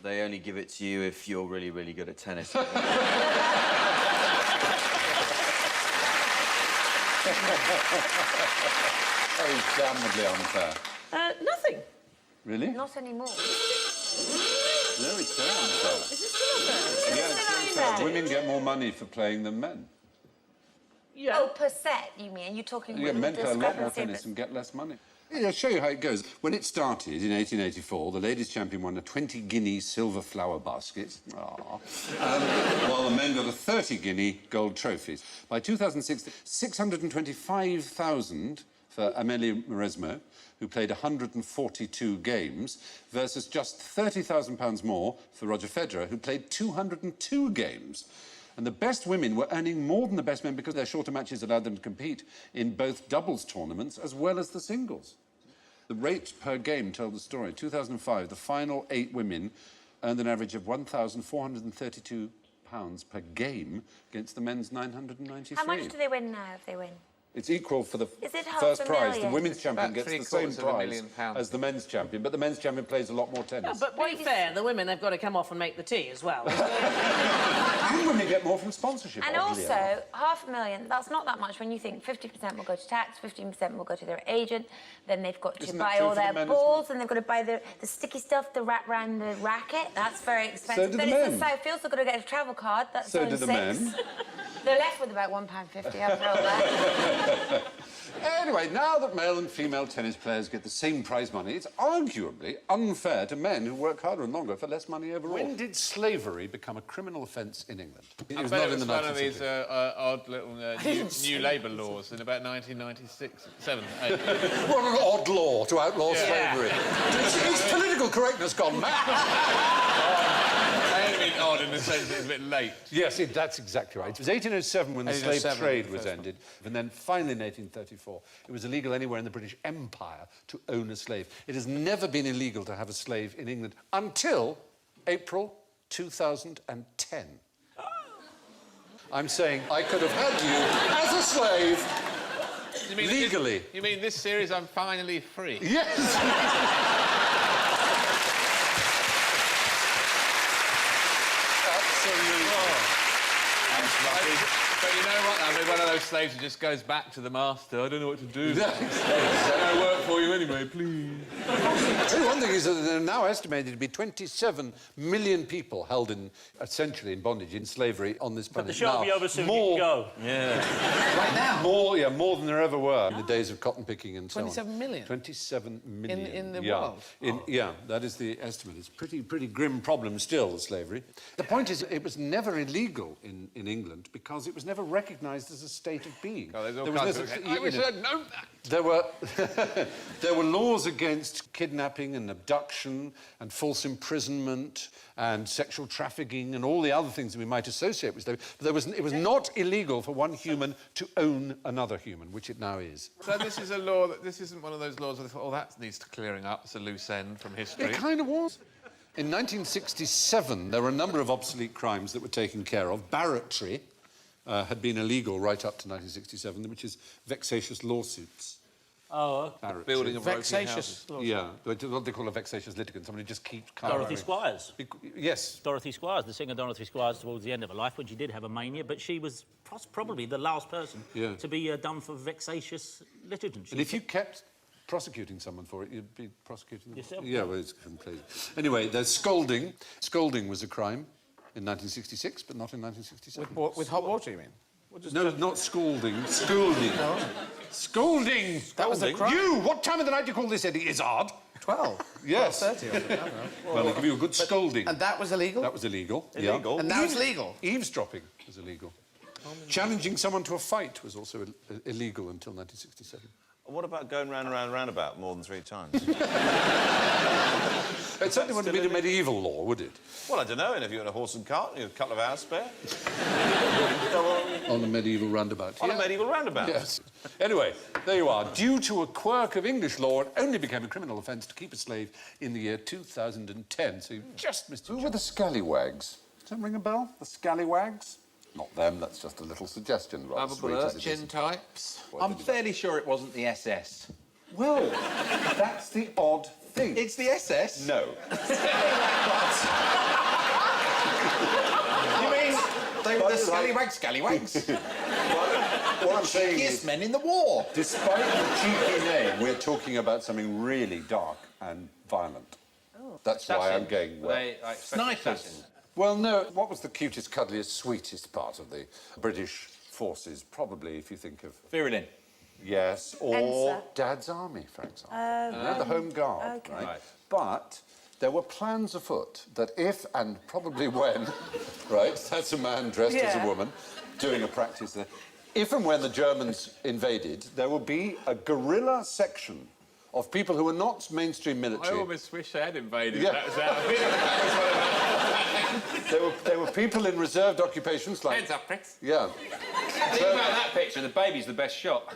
They only give it to you if you're really, really good at tennis. Very damnably unfair. Nothing. Really? Not anymore. No, it's very unfair. Is it still unfair? Yeah, it's unfair. Women get more money for playing than men. Yeah. Oh, per set, you mean? You're talking Yeah, men play a lot more discrepancy, tennis but- and get less money. Yeah, I'll show you how it goes. When it started in 1884, the ladies' champion won a 20-guinea silver flower basket. Aww. While the men got a 30-guinea gold trophy. By 2006, 625,000 for Amélie Mauresmo, who played 142 games, versus just £30,000 more for Roger Federer, who played 202 games. And the best women were earning more than the best men because their shorter matches allowed them to compete in both doubles tournaments as well as the singles. The rate per game told the story. 2005, the final 8 women earned an average of £1,432 per game against the men's 993. How much do they win now if they win? It's equal for the Is it first prize. The $500,000? women's champion About gets the same prize £750,000 as the men's champion, but the men's champion plays a lot more tennis. Yeah, but be fair, the women, they've got to come off and make the tea as well. And women get more from sponsorship. And oddly also, enough. $500,000, that's not that much when you think 50% will go to tax, 15% will go to their agent, then they've got to Isn't that buy true all for the their men as balls, and they've got to buy the sticky stuff to wrap around the racket. That's very expensive. do the then men. it's the South Fields, they've got to get a travel card. That's So only do the £6. men. They're left with about £1.50 after all that. Anyway, now that male and female tennis players get the same prize money, it's arguably unfair to men who work harder and longer for less money overall. When did slavery become a criminal offence in England? It was not in the 1960s. One of these odd little new labour laws in about 1996, 7, 8. What an odd law to outlaw slavery. It's political correctness gone mad. I only mean odd in the sense it's a bit late. Yes, that's exactly right. It was 1807 when the slave trade was ended, and then finally in 1834 it was illegal anywhere in the British Empire to own a slave. It has never been illegal to have a slave in England until April 2010. I'm saying I could have had you as a slave legally. You mean this series I'm finally free? Yes! But you know what? I mean, one of those slaves who just goes back to the master. I don't know what to do. I work for you anyway, please. I'll tell you one thing is that there are now estimated to be 27 million people held in, essentially in bondage, in slavery on this planet. But the show will be over soon, more, you can go. Yeah. Right now? More than there ever were in the days of cotton picking and so on. 27 million? 27 million. In the world? Yeah, that is the estimate. It's pretty grim problem still, slavery. The point is, it was never illegal in England because it was never recognised as a state of being. I wish I'd known that. There were laws against kidnapping and abduction and false imprisonment and sexual trafficking and all the other things that we might associate with slavery. But it was not illegal for one human to own another human, which it now is. So this is a law this isn't one of those laws where they thought, oh, that needs clearing up. It's a loose end from history. It kind of was. In 1967, there were a number of obsolete crimes that were taken care of. Barratry had been illegal right up to 1967, which is vexatious lawsuits. Oh, okay. Building of vexatious lawsuits. Yeah, what they call a vexatious litigant, somebody just keeps... Dorothy Squires. Yes. Dorothy Squires, the singer Dorothy Squires, towards the end of her life, when she did have a mania, but she was probably the last person to be done for vexatious litigants. And if you kept prosecuting someone for it, you'd be prosecuting them. Yourself? Yeah, well, it's completely... Anyway, there's scolding. Scolding was a crime in 1966, but not in 1967. With hot water, you mean? No, not scalding. Scalding. Scalding! That was a crime. You! What time of the night do you call this, Eddie Izzard? 12. Yes. 12:30. Well, they'll give you a good scolding. And that was illegal? That was illegal. Illegal? Yeah. And now it's legal? Eavesdropping was illegal. Challenging someone to a fight was also illegal until 1967. What about going round and round and roundabout more than 3 times? It certainly wouldn't be a medieval law, would it? Well, I don't know. And if you're in a horse and cart, you have a couple of hours spare. On a medieval roundabout. On a medieval roundabout. Yes. Anyway, there you are. Due to a quirk of English law, it only became a criminal offence to keep a slave in the year 2010. So you just missed your chance. Who were the scallywags? Does that ring a bell? The scallywags? Not them, that's just a little suggestion, rather sweet as it is. Urchin types. I'm fairly sure it wasn't the SS. Well, that's the odd thing. It's the SS? No. You mean they were the scallywags? What I'm saying is... men in the war. Despite the cheeky name, we're talking about something really dark and violent. Oh. That's why I'm going well. Snipers. Well, no. What was the cutest, cuddliest, sweetest part of the British forces? Probably, if you think of... Firulin. Yes, or Ensign. Dad's Army, for example. The Home Guard, okay. right? But there were plans afoot that if, and probably when, right, that's a man dressed as a woman doing a practice there. If and when the Germans invaded, there would be a guerrilla section of people who were not mainstream military. I almost wish they had invaded. Yeah. That was There were people in reserved occupations like... Hands up, pricks. Yeah. Think about that picture. The baby's the best shot.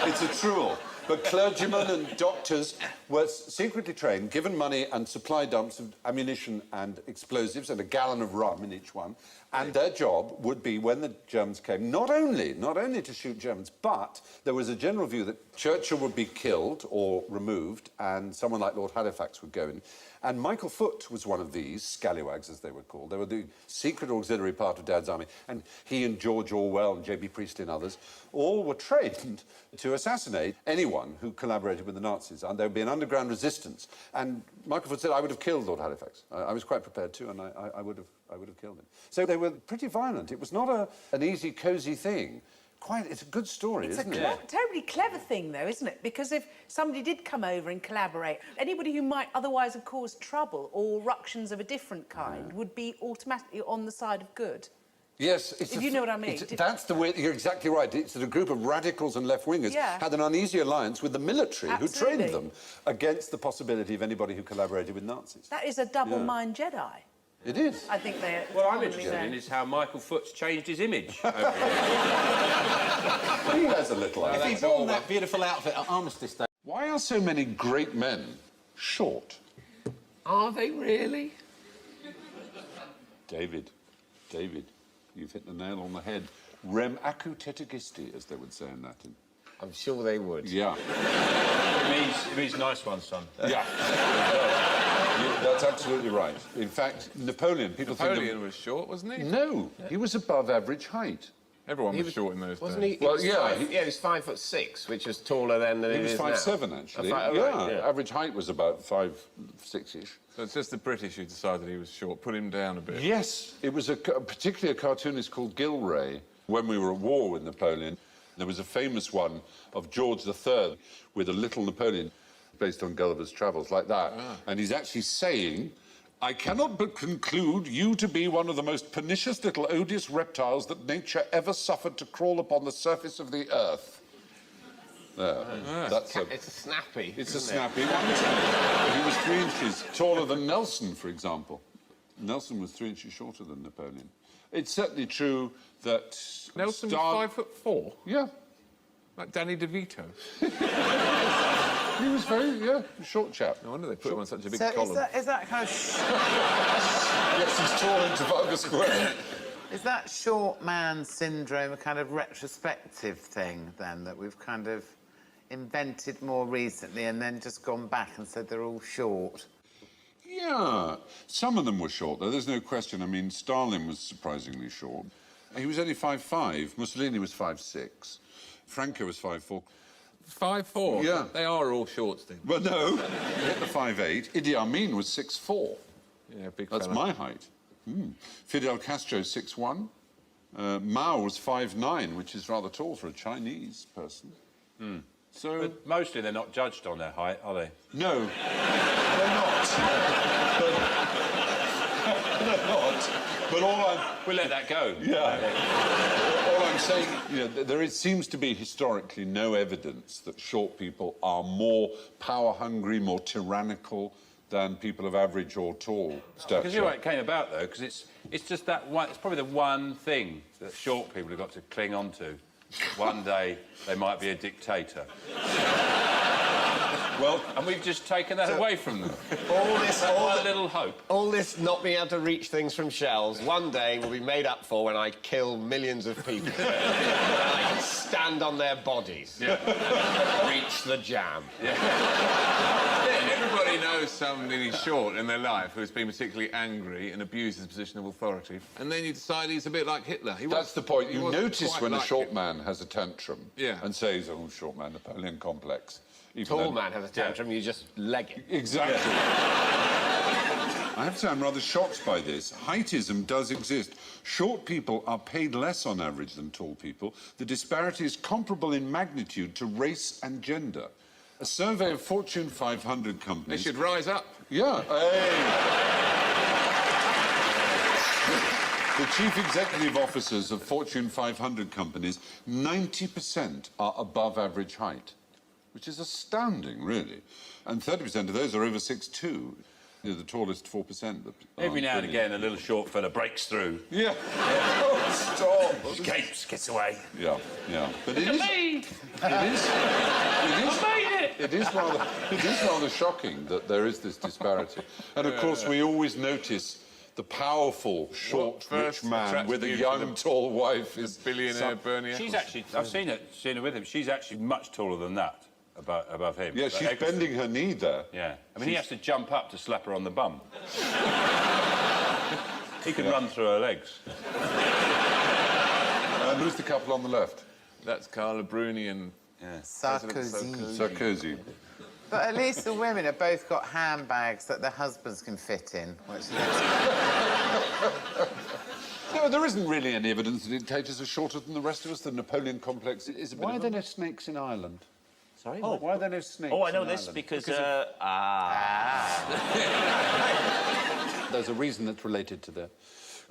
It's a truel. But clergymen and doctors were secretly trained, given money and supply dumps of ammunition and explosives and a gallon of rum in each one. And their job would be, when the Germans came, not only to shoot Germans, but there was a general view that Churchill would be killed or removed and someone like Lord Halifax would go in. And Michael Foote was one of these scallywags, as they were called. They were the secret auxiliary part of Dad's Army. And he and George Orwell and J.B. Priestley and others all were trained to assassinate anyone who collaborated with the Nazis. And there would be an underground resistance. And Michael Foote said, I would have killed Lord Halifax. I was quite prepared to, and I would have killed him. So they were pretty violent. It was not an easy, cosy thing It's a good story, It's isn't a it? terribly clever thing, though, isn't it? Because if somebody did come over and collaborate, anybody who might otherwise have caused trouble or ructions of a different kind would be automatically on the side of good. Yes, If you know what I mean. That's the way. You're exactly right. It's that a group of radicals and left-wingers had an uneasy alliance with the military, who trained them against the possibility of anybody who collaborated with Nazis. That is a double-mind Jedi. It is. I think they. What I'm interested in is how Michael Foot's changed his image. He has a little. If he'd worn that beautiful outfit at Armistice Day. Why are so many great men short? Are they really? David, you've hit the nail on the head. Rem acu tetagisti, as they would say in Latin. I'm sure they would. Yeah. It means nice one, son. Yeah. That's absolutely right. In fact, Napoleon, Napoleon was short, wasn't he? No, he was above average height. Everyone was short in those days. Wasn't he? Well, he was 5'6", which was taller than He it was is 5'7", now. actually. Yeah. Average height was about 5'6"-ish. So it's just the British who decided he was short, put him down a bit. Yes, it was particularly a cartoonist called Gilray. When we were at war with Napoleon, there was a famous one of George III with a little Napoleon based on Gulliver's Travels, like that. And he's actually saying, I cannot but conclude you to be one of the most pernicious little odious reptiles that nature ever suffered to crawl upon the surface of the earth. There. It's a snappy. It's a snappy one. He was 3 inches taller than Nelson, for example. Nelson was 3 inches shorter than Napoleon. It's certainly true that... Nelson was 5'4"? Yeah. Like Danny DeVito? He was very, short chap. No wonder they put him on such a big So column. is that kind of... Yes, he's tall in Trafalgar Square. Is that short man syndrome a kind of retrospective thing, then, that we've kind of invented more recently and then just gone back and said they're all short? Yeah. Some of them were short, though. There's no question. I mean, Stalin was surprisingly short. He was only 5'5". Mussolini was 5'6". Franco was 5'4". 5'4"? Yeah. They are all short, Steve. Well, no. He hit the 5'8". Idi Amin was 6'4". Yeah, big That's fella. my height. Fidel Castro, 6'1". Mao was 5'9", which is rather tall for a Chinese person. So... But mostly they're not judged on their height, are they? No, they're not. They're not. But we'll let that go. Yeah. All I'm saying, there seems to be historically no evidence that short people are more power-hungry, more tyrannical than people of average or tall stature. Because you know how it came about, though, because it's just that one... It's probably the one thing that short people have got to cling on to. One day they might be a dictator. Well, and we've just taken that away from them. All this little hope. All this not being able to reach things from shells, one day will be made up for when I kill millions of people. And I can stand on their bodies. Yeah. Reach the jam. Everybody knows somebody short in their life who's been particularly angry and abused his position of authority. And then you decide he's a bit like Hitler. That's the point. You notice when a short man has a tantrum Yeah. and says, oh, short man, Napoleon complex. Tall man has a tantrum, you just leg it. Exactly. I have to say, I'm rather shocked by this. Heightism does exist. Short people are paid less on average than tall people. The disparity is comparable in magnitude to race and gender. A survey of Fortune 500 companies... They should rise up. Yeah. Hey. The chief executive officers of Fortune 500 companies, 90% are above average height, which is astounding, really. And 30% of those are over 6'2". They're the tallest 4%. Every now and again, a little short fella breaks through. Yeah. Oh, stop. Escapes, gets away. Yeah, yeah. But it Look is... at me! It is rather shocking that there is this disparity. And, of course, we always notice the powerful, short, rich man with a young, tall wife is... Billionaire Bernie She's actually... I've seen her with him. She's actually much taller than that. Above him. Yeah, she's bending her knee there. Yeah. I mean, he has to jump up to slap her on the bum. He can run through her legs. And who's the couple on the left? That's Carla Bruni and... Sarkozy. But at least the women have both got handbags that their husbands can fit in, which is... No, there isn't really any evidence that dictators are shorter than the rest of us. The Napoleon complex is a bit... Why are there no snakes in Ireland? Sorry? Oh, why are there no snakes Oh, I know in this Ireland? because... There's a reason that's related to the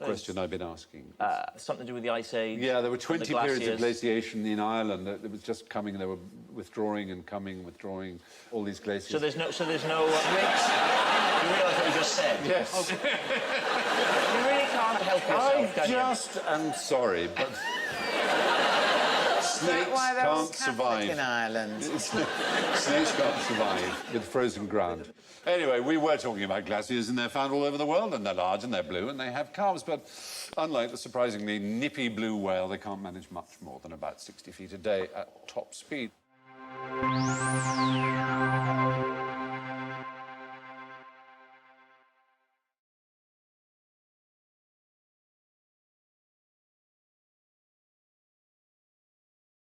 question I've been asking. Something to do with the Ice Age. Yeah, there were 20 the periods of glaciers. glaciation in Ireland. It was just coming, they were withdrawing and coming, withdrawing, all these glaciers. So there's no... you realise what you just said? Yes. You really can't help yourself, can you? I just am sorry, but... Snakes why they're all can't Catholic survive. in Ireland? Snakes can't survive with frozen ground. Anyway, we were talking about glaciers, and they're found all over the world, and they're large, and they're blue, and they have calves, but unlike the surprisingly nippy blue whale, they can't manage much more than about 60 feet a day at top speed.